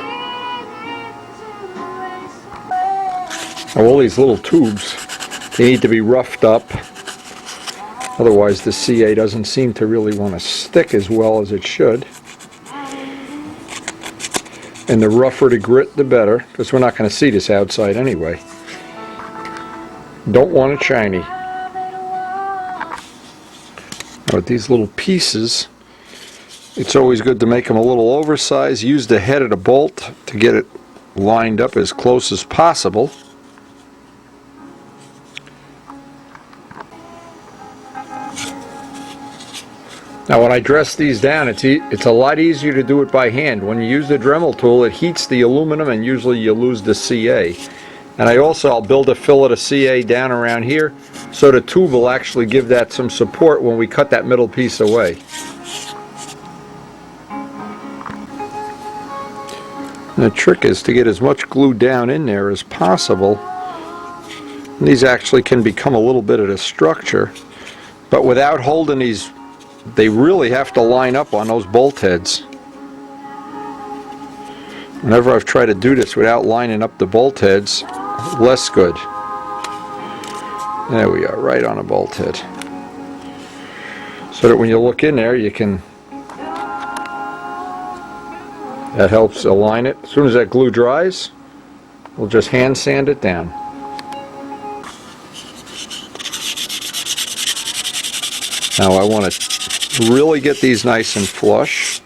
Now, all these little tubes, they need to be roughed up. Otherwise, the CA doesn't seem to really want to stick as well as it should. And the rougher the grit, the better, because we're not going to see this outside anyway. Don't want it shiny. Now, with these little pieces, it's always good to make them a little oversized. Use the head of the bolt to get it lined up as close as possible. Now when I dress these down, it's a lot easier to do it by hand. When you use the Dremel tool, it heats the aluminum and usually you lose the CA. And I'll build a fillet of CA down around here so the tube will actually give that some support when we cut that middle piece away. And the trick is to get as much glue down in there as possible. And these actually can become a little bit of the structure, but without holding these, they really have to line up on those bolt heads. Whenever I've tried to do this without lining up the bolt heads, less good. There we are, right on a bolt head. So that when you look in there, you can, that helps align it. As soon as that glue dries, we'll just hand sand it down. Now I want to really get these nice and flush.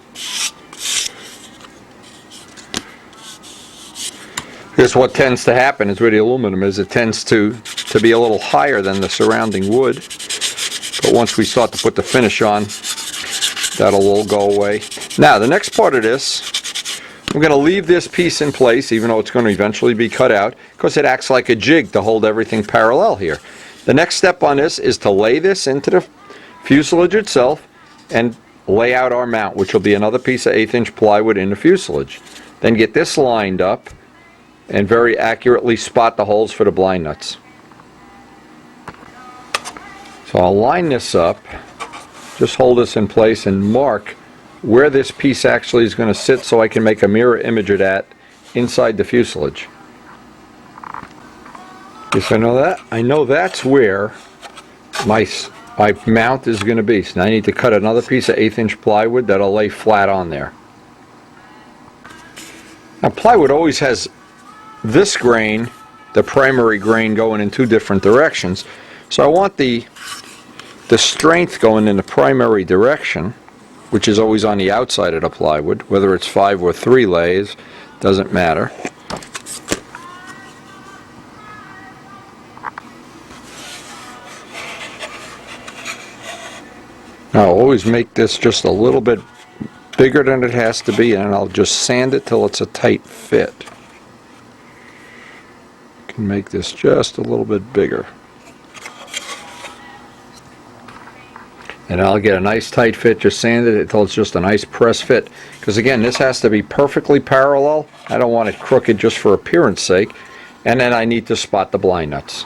Here's what tends to happen is with the aluminum is it tends to be a little higher than the surrounding wood. But once we start to put the finish on, that'll all go away. Now the next part of this, I'm going to leave this piece in place even though it's going to eventually be cut out because it acts like a jig to hold everything parallel here. The next step on this is to lay this into the fuselage itself and lay out our mount, which will be another piece of 1/8 inch plywood in the fuselage. Then get this lined up and very accurately spot the holes for the blind nuts. So I'll line this up, just hold this in place and mark where this piece actually is going to sit so I can make a mirror image of that inside the fuselage. Yes, I know that. I know that's where my mount is going to be. So now I need to cut another piece of 1/8 inch plywood that'll lay flat on there. Now plywood always has this grain, the primary grain, going in two different directions. So I want the strength going in the primary direction, which is always on the outside of the plywood, whether it's 5 or 3 lays, doesn't matter. Now I'll always make this just a little bit bigger than it has to be, and I'll just sand it till it's a tight fit. Can make this just a little bit bigger. And I'll get a nice tight fit, just sand it until it's just a nice press fit. Because again, this has to be perfectly parallel. I don't want it crooked just for appearance sake. And then I need to spot the blind nuts.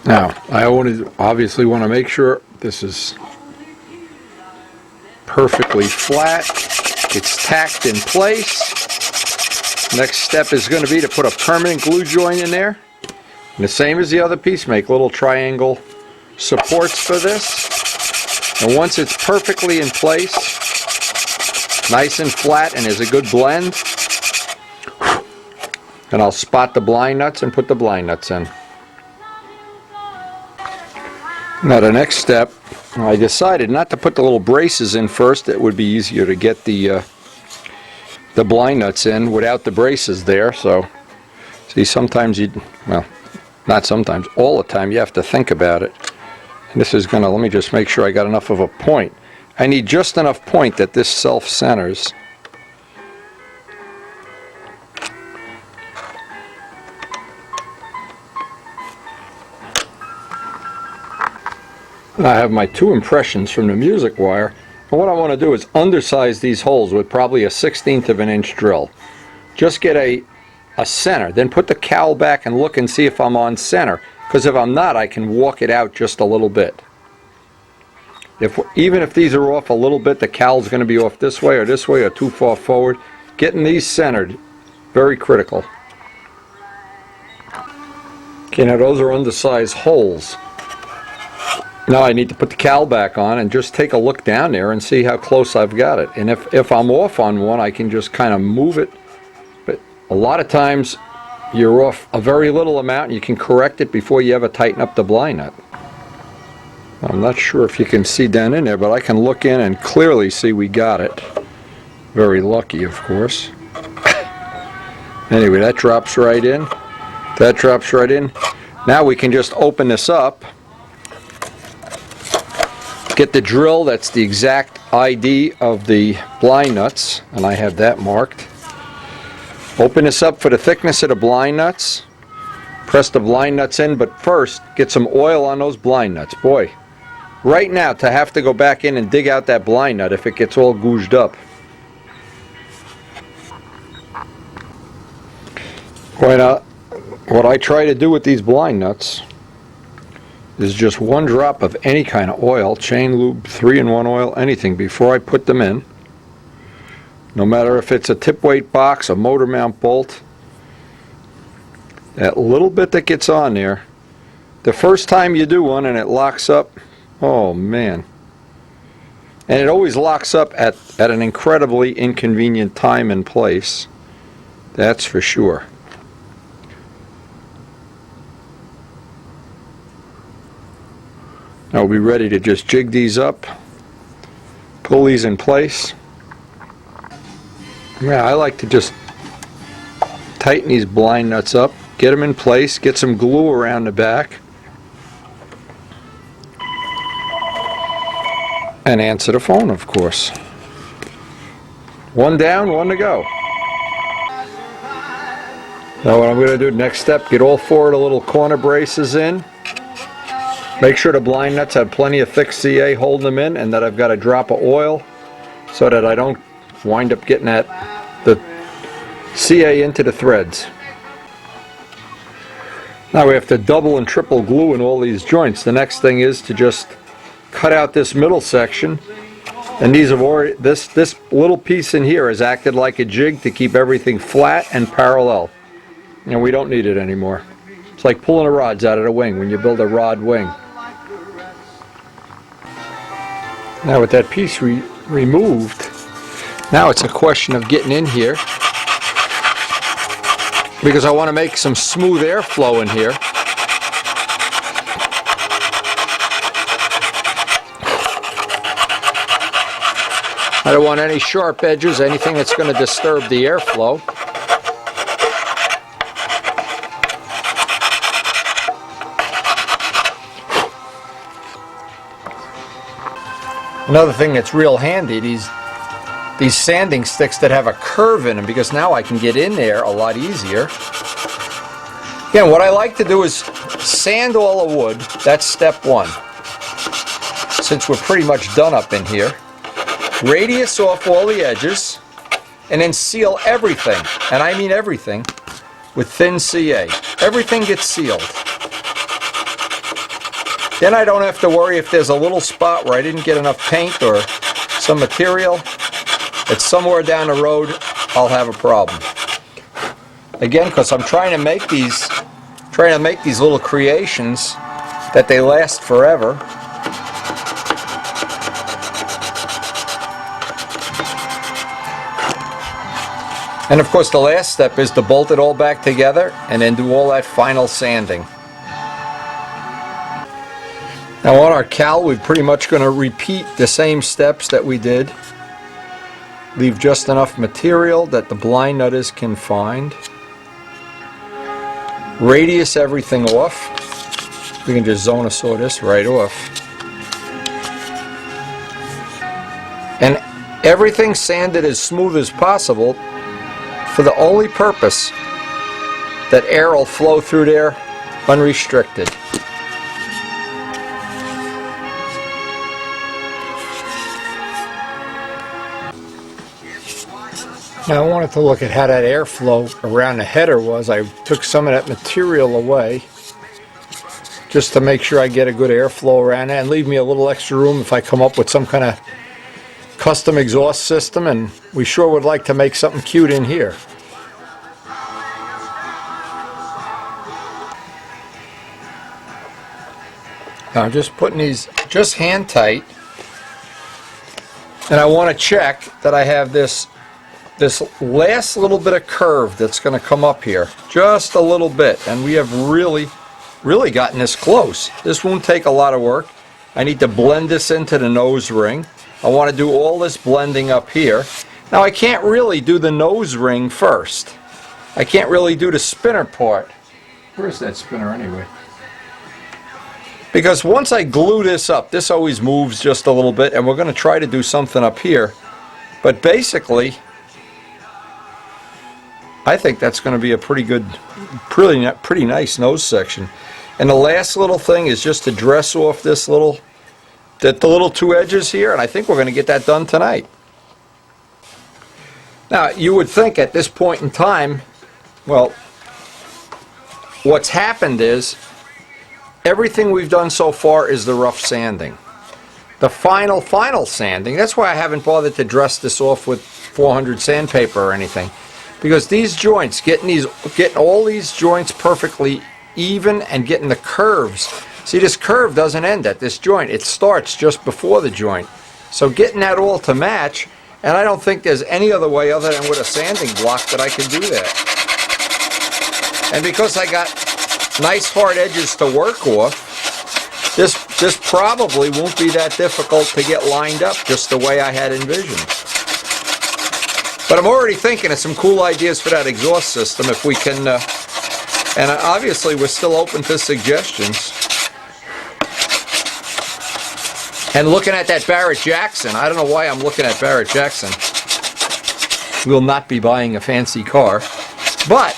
Now, I obviously want to make sure this is perfectly flat. It's tacked in place. Next step is going to be to put a permanent glue joint in there. And the same as the other piece, make little triangle supports for this. And once it's perfectly in place, nice and flat, and there's a good blend, then I'll spot the blind nuts and put the blind nuts in. Now the next step, I decided not to put the little braces in first. It would be easier to get the blind nuts in without the braces there. So see, sometimes well, not sometimes, all the time you have to think about it. And this is going to, let me just make sure I got enough of a point. I need just enough point that this self-centers. I have my 2 impressions from the music wire, and what I want to do is undersize these holes with probably a 1/16 of an inch drill. Just get a center, then put the cowl back and look and see if I'm on center, because if I'm not, I can walk it out just a little bit. Even if these are off a little bit, the cowl's going to be off this way or too far forward. Getting these centered, very critical. Okay, now those are undersized holes. Now I need to put the cowl back on and just take a look down there and see how close I've got it. And if I'm off on one, I can just kind of move it. But a lot of times you're off a very little amount and you can correct it before you ever tighten up the blind nut. I'm not sure if you can see down in there, but I can look in and clearly see we got it. Very lucky, of course. Anyway, that drops right in. That drops right in. Now we can just open this up. Get the drill, that's the exact ID of the blind nuts, and I have that marked. Open this up for the thickness of the blind nuts. Press the blind nuts in, but first get some oil on those blind nuts. Boy, right now to have to go back in and dig out that blind nut if it gets all gouged up. What I try to do with these blind nuts is just 1 drop of any kind of oil, chain lube, 3-in-1 oil, anything, before I put them in. No matter if it's a tip weight box, a motor mount bolt, that little bit that gets on there, the first time you do one and it locks up, oh man. And it always locks up at an incredibly inconvenient time and place. That's for sure. Now we'll be ready to just jig these up, pull these in place. Yeah, I like to just tighten these blind nuts up, get them in place, get some glue around the back, and answer the phone, of course. 1 down, 1 to go. Now what I'm going to do, next step, get all 4 of the little corner braces in. Make sure the blind nuts have plenty of thick CA holding them in, and that I've got a drop of oil so that I don't wind up getting the CA into the threads. Now we have to double and triple glue in all these joints. The next thing is to just cut out this middle section, and these have already, this little piece in here has acted like a jig to keep everything flat and parallel, and we don't need it anymore. It's like pulling the rods out of the wing when you build a rod wing. Now with that piece removed, now it's a question of getting in here, because I want to make some smooth airflow in here. I don't want any sharp edges, anything that's going to disturb the airflow. Another thing that's real handy, these sanding sticks that have a curve in them, because now I can get in there a lot easier. Again, what I like to do is sand all the wood. That's step 1. Since we're pretty much done up in here. Radius off all the edges, and then seal everything, and I mean everything, with thin CA. Everything gets sealed. Then I don't have to worry if there's a little spot where I didn't get enough paint or some material. It's somewhere down the road, I'll have a problem. Again, because I'm trying to make these little creations that they last forever. And of course the last step is to bolt it all back together and then do all that final sanding. Now on our cowl, we're pretty much going to repeat the same steps that we did. Leave just enough material that the blind nut is confined. Radius everything off. We can just zone a saw this right off. And everything sanded as smooth as possible for the only purpose that air will flow through there unrestricted. Now I wanted to look at how that airflow around the header was. I took some of that material away just to make sure I get a good airflow around it and leave me a little extra room if I come up with some kind of custom exhaust system, and we sure would like to make something cute in here. Now I'm just putting these just hand tight, and I want to check that I have this last little bit of curve that's going to come up here, just a little bit, and we have really gotten this close. This won't take a lot of work. I need to blend this into the nose ring. I want to do all this blending up here. Now I can't really do the nose ring first. I can't really do the spinner part. Where's that spinner anyway? Because once I glue this up, this always moves just a little bit, and we're going to try to do something up here. But basically, I think that's going to be a pretty good, pretty nice nose section. And the last little thing is just to dress off this little, the little two edges here, and I think we're going to get that done tonight. Now, you would think at this point in time, well, what's happened is everything we've done so far is the rough sanding. The final sanding, that's why I haven't bothered to dress this off with 400 sandpaper or anything. Because these joints, getting all these joints perfectly even and getting the curves. See, this curve doesn't end at this joint. It starts just before the joint. So getting that all to match, and I don't think there's any other way other than with a sanding block that I can do that. And because I got nice hard edges to work off, this probably won't be that difficult to get lined up just the way I had envisioned. But I'm already thinking of some cool ideas for that exhaust system if we can, and obviously we're still open to suggestions. And looking at that Barrett-Jackson, I don't know why I'm looking at Barrett-Jackson. We'll not be buying a fancy car, but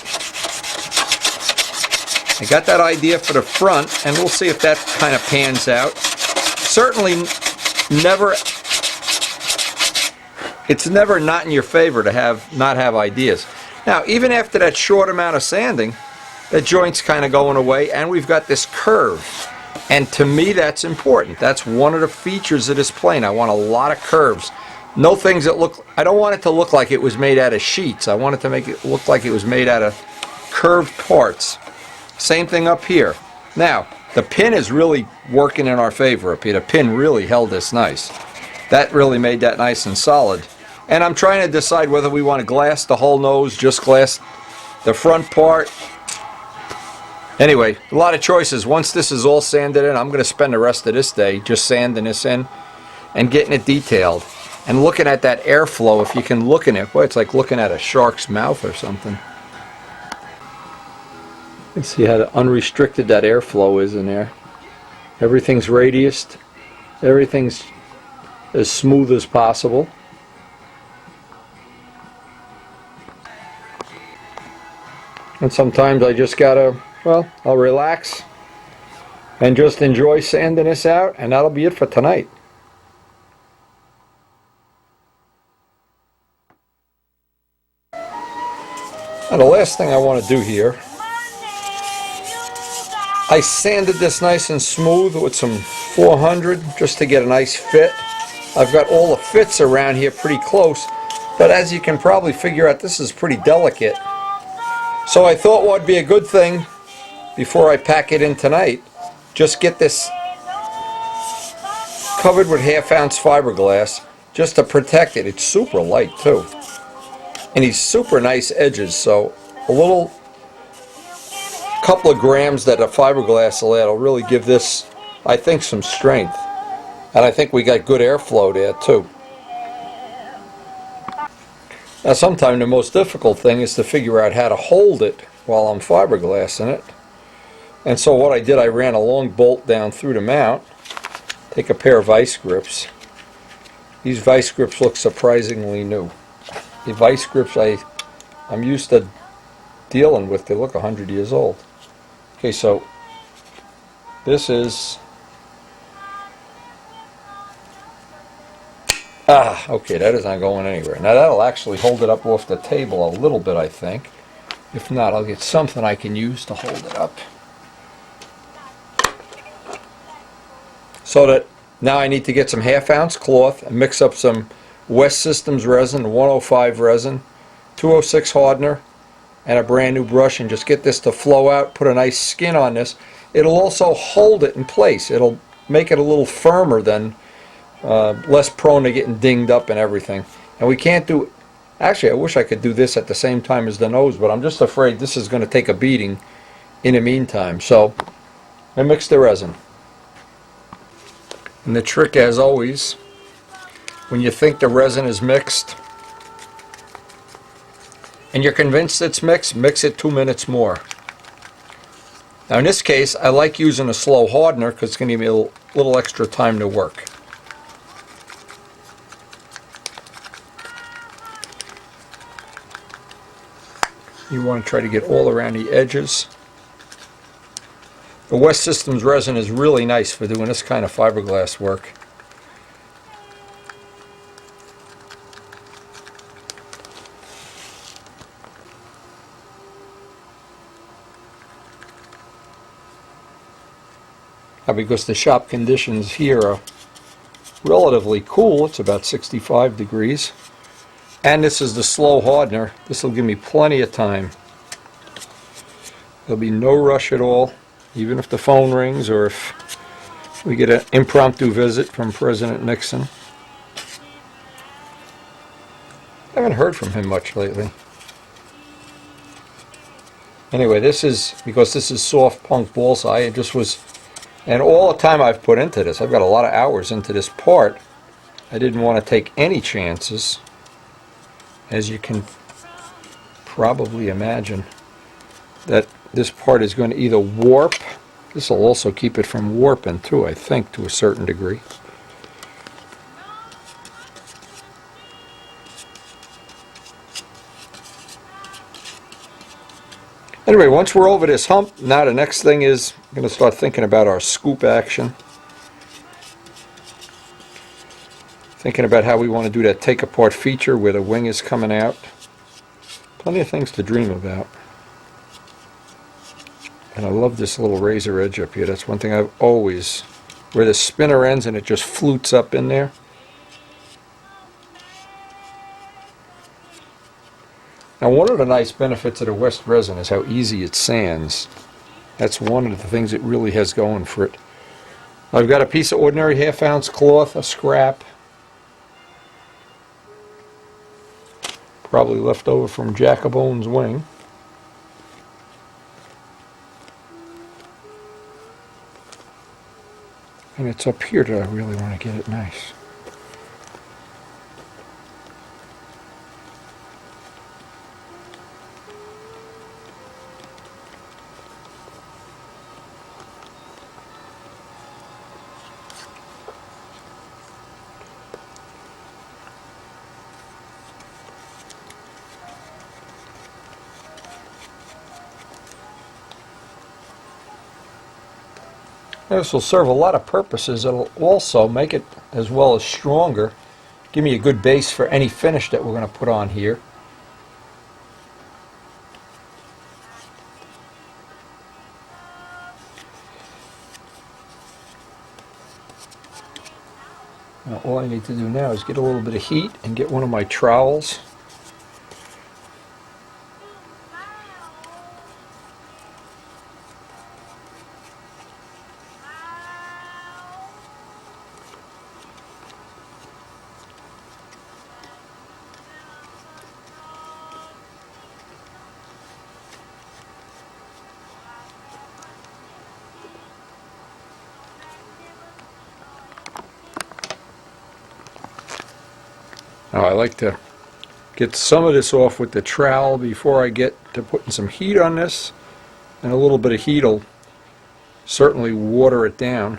I got that idea for the front, and we'll see if that kind of pans out. Certainly it's never not in your favor to not have ideas. Now, even after that short amount of sanding, the joint's kind of going away, and we've got this curve. And to me, that's important. That's one of the features of this plane. I want a lot of curves. No things that look, I don't want it to look like it was made out of sheets. I want it to make it look like it was made out of curved parts. Same thing up here. Now, the pin is really working in our favor up here. The pin really held this nice. That really made that nice and solid. And I'm trying to decide whether we want to glass the whole nose, just glass the front part. Anyway, a lot of choices. Once this is all sanded in, I'm going to spend the rest of this day just sanding this in and getting it detailed. And looking at that airflow, if you can look in it, boy, it's like looking at a shark's mouth or something. You see how unrestricted that airflow is in there. Everything's radiused. Everything's as smooth as possible. And sometimes I just gotta, well, I'll relax and just enjoy sanding this out, and that'll be it for tonight. Now the last thing I want to do here, I sanded this nice and smooth with some 400 just to get a nice fit. I've got all the fits around here pretty close, but as you can probably figure out, this is pretty delicate. So I thought what would be a good thing before I pack it in tonight, just get this covered with 1/2 ounce fiberglass just to protect it. It's super light too. And these super nice edges, so a little couple of grams that a fiberglass will add will really give this, I think, some strength. And I think we got good airflow there too. Now sometimes the most difficult thing is to figure out how to hold it while I'm fiberglassing it. And so what I did, I ran a long bolt down through the mount, take a pair of vice grips. These vice grips look surprisingly new. The vice grips I'm used to dealing with, they look 100 years old. Okay, so this is, okay, that is not going anywhere. Now that'll actually hold it up off the table a little bit, I think. If not, I'll get something I can use to hold it up. So that now I need to get some 1/2 ounce cloth and mix up some West Systems resin, 105 resin, 206 hardener, and a brand new brush, and just get this to flow out, put a nice skin on this. It'll also hold it in place. It'll make it a little firmer than, less prone to getting dinged up and everything. And we can't do, actually I wish I could do this at the same time as the nose, but I'm just afraid this is going to take a beating in the meantime. So I mix the resin. And the trick, as always, when you think the resin is mixed and you're convinced it's mixed, mix it 2 minutes more. Now in this case, I like using a slow hardener because it's going to give me a little extra time to work. You want to try to get all around the edges. The West Systems resin is really nice for doing this kind of fiberglass work. Now, because the shop conditions here are relatively cool, it's about 65 degrees, and this is the slow hardener, this will give me plenty of time. There'll be no rush at all, even if the phone rings or if we get an impromptu visit from President Nixon. I haven't heard from him much lately. Anyway, this is, because this is soft punk bullseye, it just was, and all the time I've put into this, I've got a lot of hours into this part, I didn't want to take any chances, as you can probably imagine, that this part is going to either warp. This will also keep it from warping too, I think, to a certain degree. Anyway, once we're over this hump, now the next thing is I'm going to start thinking about our scoop action. Thinking about how we want to do that take apart feature where the wing is coming out. Plenty of things to dream about. And I love this little razor edge up here. That's one thing I've always, where the spinner ends and it just flutes up in there. Now, one of the nice benefits of the West resin is how easy it sands. That's one of the things it really has going for it. I've got a piece of ordinary half-ounce cloth, a scrap, probably left over from Jacobone's wing. And it's up here that I really want to get it nice. This will serve a lot of purposes. It'll also make it, as well as stronger, give me a good base for any finish that we're going to put on here. Now, all I need to do now is get a little bit of heat and get one of my trowels. Now, I like to get some of this off with the trowel before I get to putting some heat on this, and a little bit of heat will certainly water it down.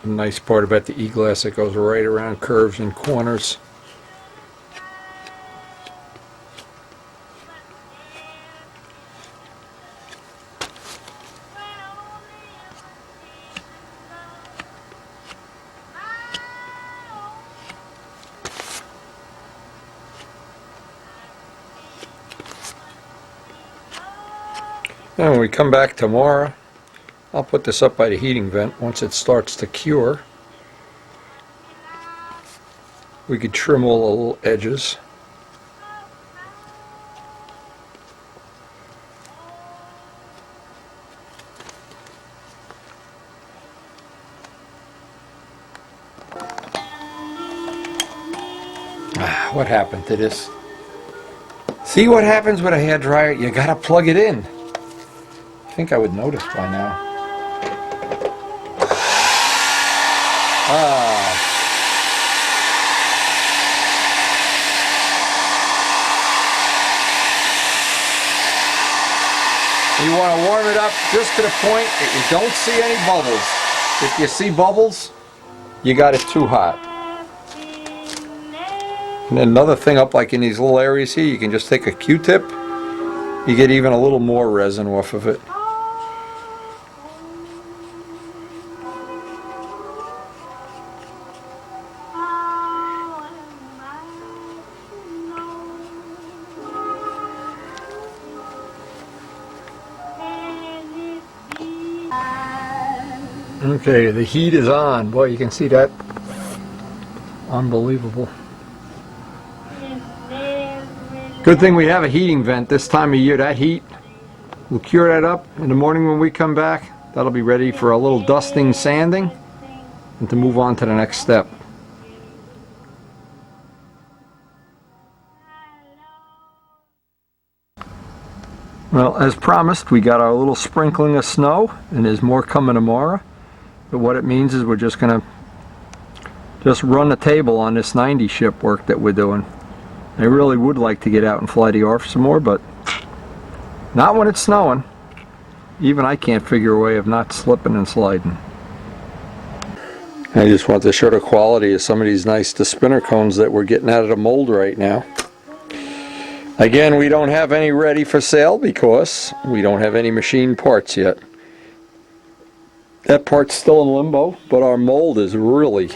The nice part about the e-glass, it goes right around curves and corners. And when we come back tomorrow, I'll put this up by the heating vent. Once it starts to cure, we could trim all the little edges. What happened to this? See what happens with a hairdryer? You gotta plug it in. I think I would notice by now. You want to warm it up just to the point that you don't see any bubbles. If you see bubbles, you got it too hot. And another thing up like in these little areas here, you can just take a Q-tip, you get even a little more resin off of it. Okay, the heat is on. Boy, you can see that. Unbelievable. Good thing we have a heating vent this time of year. That heat will cure that up. In the morning when we come back, that'll be ready for a little dusting, sanding, and to move on to the next step. Well, as promised, we got our little sprinkling of snow, and there's more coming tomorrow. But what it means is we're just going to run the table on this 90 ship work that we're doing. I really would like to get out and fly the ARF some more, but not when it's snowing. Even I can't figure a way of not slipping and sliding. I just want to show the quality of some of these nice spinner cones that we're getting out of the mold right now. Again, we don't have any ready for sale because we don't have any machine parts yet. That part's still in limbo, but our mold is really,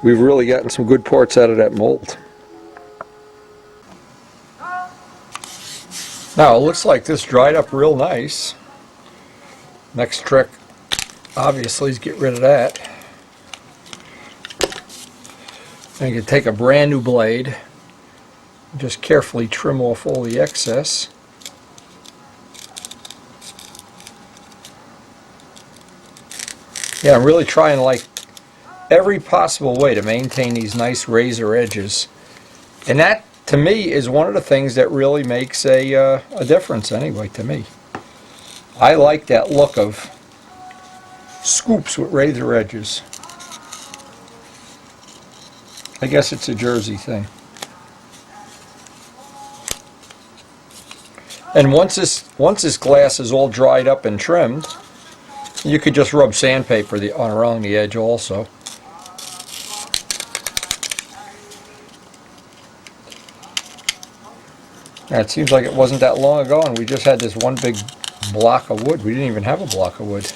we've really gotten some good parts out of that mold. Now it looks like this dried up real nice. Next trick obviously is get rid of that. And you can take a brand new blade, just carefully trim off all the excess. Yeah, I'm really trying like every possible way to maintain these nice razor edges. And that, to me, is one of the things that really makes a difference anyway, to me. I like that look of scoops with razor edges. I guess it's a Jersey thing. And once this glass is all dried up and trimmed, you could just rub sandpaper around the edge also. Now it seems like it wasn't that long ago and we just had this one big block of wood. We didn't even have a block of wood.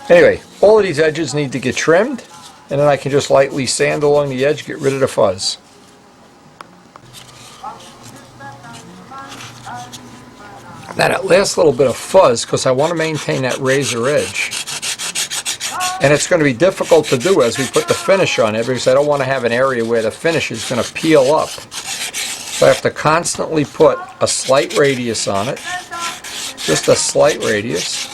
Anyway, all of these edges need to get trimmed, and then I can just lightly sand along the edge, get rid of the fuzz. Now that last little bit of fuzz, because I want to maintain that razor edge. And it's going to be difficult to do as we put the finish on it, because I don't want to have an area where the finish is going to peel up. So I have to constantly put a slight radius on it, just a slight radius,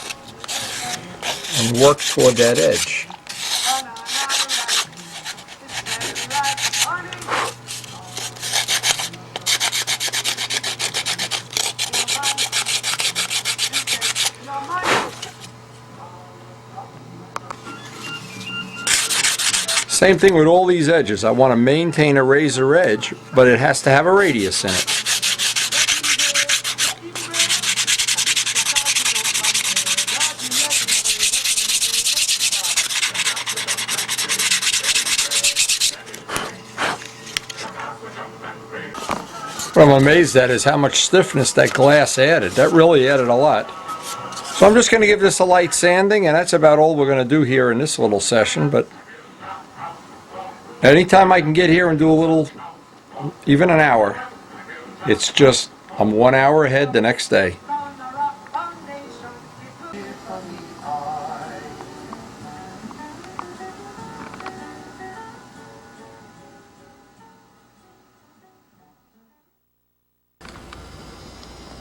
and work toward that edge. Same thing with all these edges. I want to maintain a razor edge, but it has to have a radius in it. What I'm amazed at is how much stiffness that glass added. That really added a lot. So I'm just going to give this a light sanding, and that's about all we're going to do here in this little session. But anytime I can get here and do a little, even an hour, it's just, I'm 1 hour ahead the next day.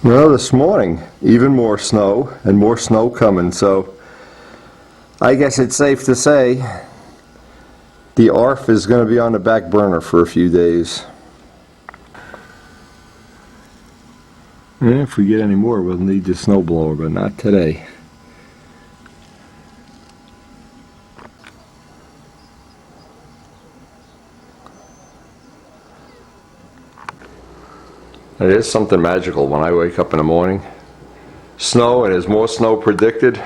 Well, this morning, even more snow, and more snow coming, so I guess it's safe to say the ARF is going to be on the back burner for a few days. And if we get any more, we'll need the snowblower, but not today. It is something magical when I wake up in the morning. Snow, and there's more snow predicted.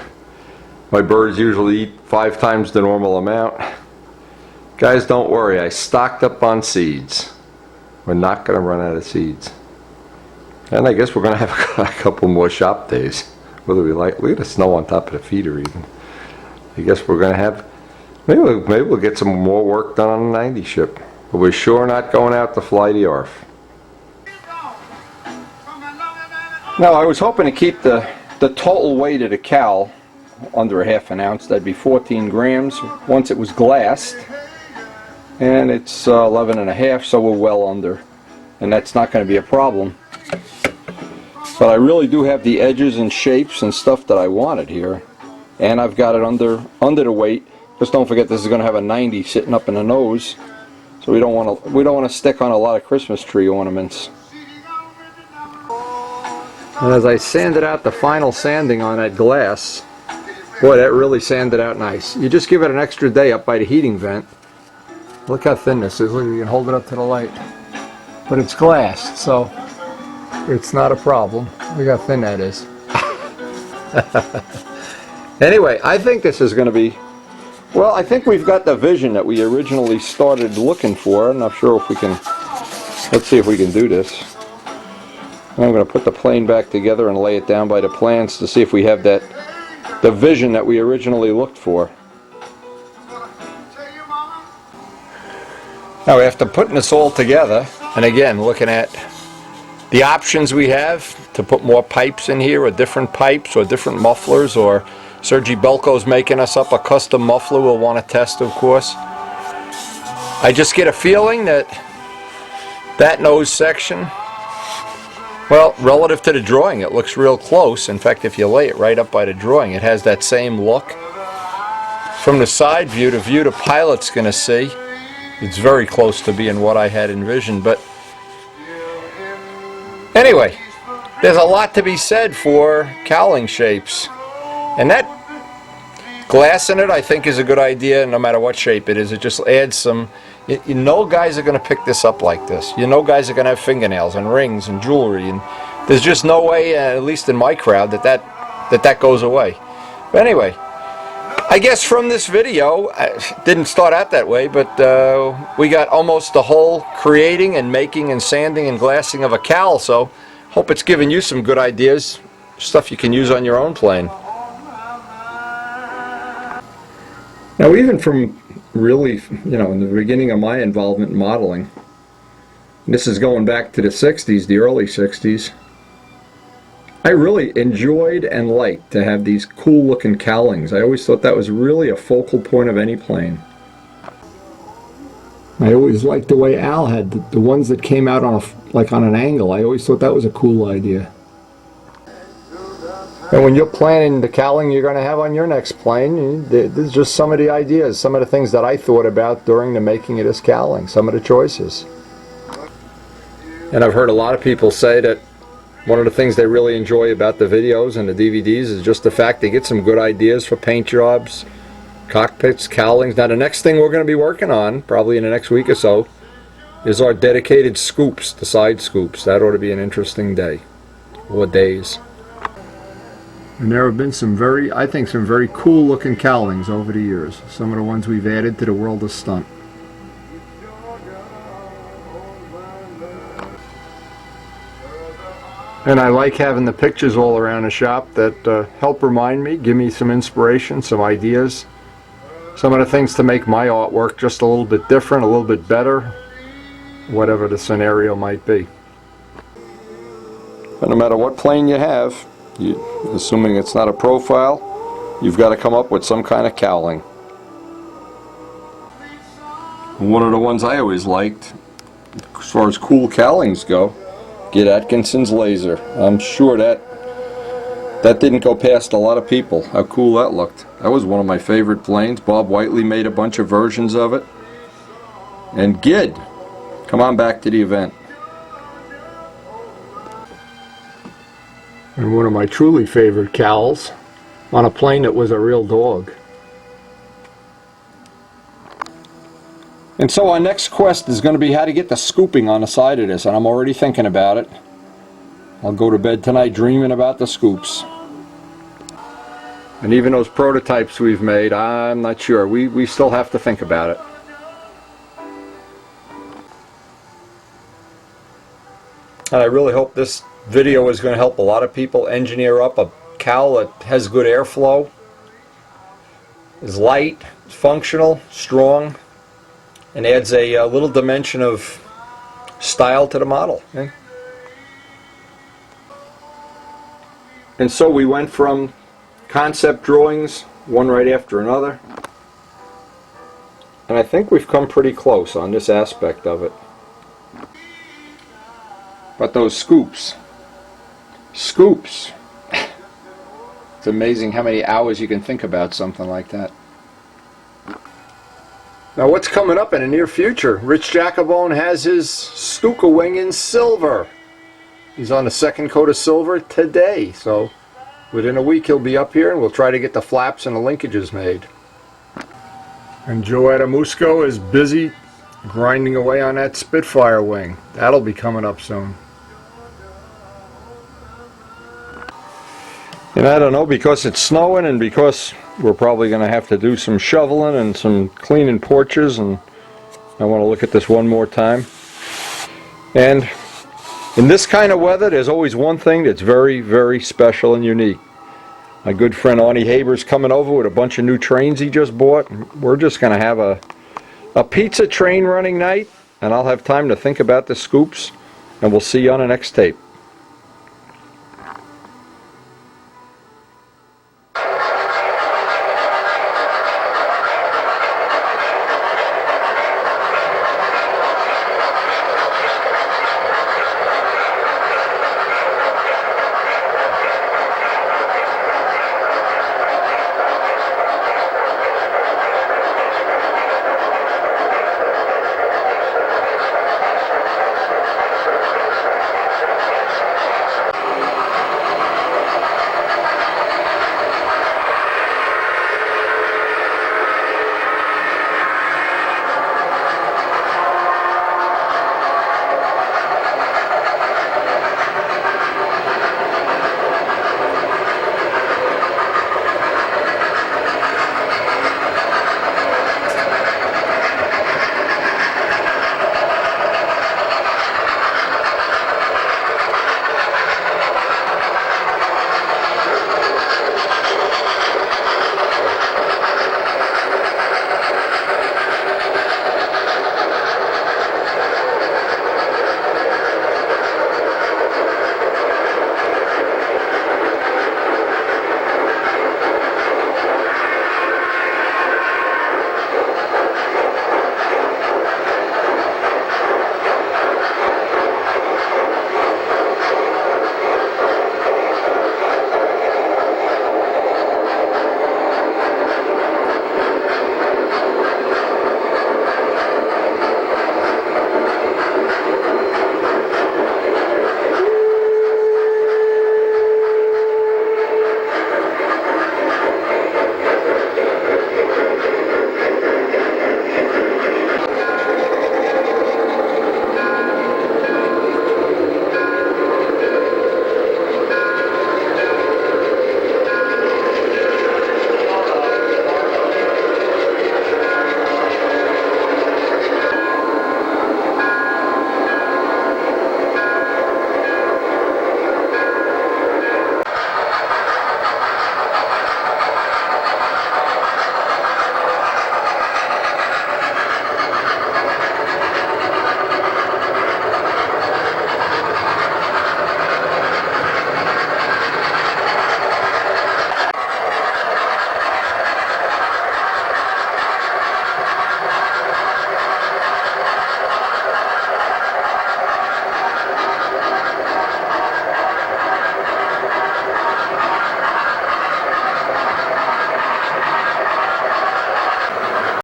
My birds usually eat 5 times the normal amount. Guys, don't worry, I stocked up on seeds. We're not going to run out of seeds. And I guess we're going to have a couple more shop days. Whether we like, look at the snow on top of the feeder even. I guess we're going to have, maybe we'll get some more work done on the 90 ship. But we're sure not going out to fly the ARF. Now I was hoping to keep the total weight of the cowl under a half an ounce. That'd be 14 grams once it was glassed. And it's 11 and a half, so we're well under. And that's not going to be a problem. But I really do have the edges and shapes and stuff that I wanted here. And I've got it under the weight. Just don't forget this is going to have a 90 sitting up in the nose. So we don't want to stick on a lot of Christmas tree ornaments. And as I sanded out the final sanding on that glass, boy, that really sanded out nice. You just give it an extra day up by the heating vent. Look how thin this is. Look, you can hold it up to the light. But it's glass, so it's not a problem. Look how thin that is. Anyway, I think this is going to be, well, I think we've got the vision that we originally started looking for. I'm not sure if we can, let's see if we can do this. I'm going to put the plane back together and lay it down by the plans to see if we have the vision that we originally looked for. Now after putting this all together, and again looking at the options we have to put more pipes in here, or different pipes, or different mufflers, or Sergi Belko's making us up a custom muffler we'll want to test, of course. I just get a feeling that that nose section, well, relative to the drawing, it looks real close. In fact, if you lay it right up by the drawing, it has that same look. From the side view, the pilot's going to see, it's very close to being what I had envisioned. But anyway, there's a lot to be said for cowling shapes. And that glass in it, I think, is a good idea no matter what shape it is. It just adds some... You know guys are going to pick this up like this. You know guys are going to have fingernails and rings and jewelry, and there's just no way, at least in my crowd, that goes away. But anyway, I guess from this video, it didn't start out that way, but we got almost the whole creating and making and sanding and glassing of a cowl, so hope it's given you some good ideas, stuff you can use on your own plane. Now even from really, you know, in the beginning of my involvement in modeling, this is going back to the 60s, the early 60s, I really enjoyed and liked to have these cool looking cowlings. I always thought that was really a focal point of any plane. I always liked the way Al had the ones that came out on on an angle. I always thought that was a cool idea. And when you're planning the cowling you're going to have on your next plane, there's just some of the ideas, some of the things that I thought about during the making of this cowling, some of the choices. And I've heard a lot of people say that one of the things they really enjoy about the videos and the DVDs is just the fact they get some good ideas for paint jobs, cockpits, cowlings. Now the next thing we're going to be working on, probably in the next week or so, is our dedicated scoops, the side scoops. That ought to be an interesting day, or days. And there have been some I think some very cool looking cowlings over the years. Some of the ones we've added to the world of stunt. And I like having the pictures all around the shop that help remind me, give me some inspiration, some ideas. Some of the things to make my artwork just a little bit different, a little bit better, whatever the scenario might be. But no matter what plane you have, assuming it's not a profile, you've got to come up with some kind of cowling. One of the ones I always liked, as far as cool cowlings go, get Atkinson's laser. I'm sure that didn't go past a lot of people, how cool that looked. That was one of my favorite planes. Bob Whiteley made a bunch of versions of it. And Gid, come on back to the event. And one of my truly favorite cowls on a plane that was a real dog. And so our next quest is going to be how to get the scooping on the side of this, and I'm already thinking about it. I'll go to bed tonight dreaming about the scoops. And even those prototypes we've made, I'm not sure. We still have to think about it. And I really hope this video is going to help a lot of people engineer up a cowl that has good airflow, is light, functional, strong, and adds a little dimension of style to the model. Okay? And so we went from concept drawings, one right after another, and I think we've come pretty close on this aspect of it. But those scoops. It's amazing how many hours you can think about something like that. Now what's coming up in the near future? Rich Jacobone has his Stuka wing in silver. He's on the second coat of silver today, so within a week he'll be up here and we'll try to get the flaps and the linkages made. And Joe Adamusco is busy grinding away on that Spitfire wing. That'll be coming up soon. And I don't know, because it's snowing and because we're probably going to have to do some shoveling and some cleaning porches, and I want to look at this one more time. And in this kind of weather, there's always one thing that's very, very special and unique. My good friend Arnie Haber's coming over with a bunch of new trains he just bought. We're just going to have a pizza train running night, and I'll have time to think about the scoops, and we'll see you on the next tape.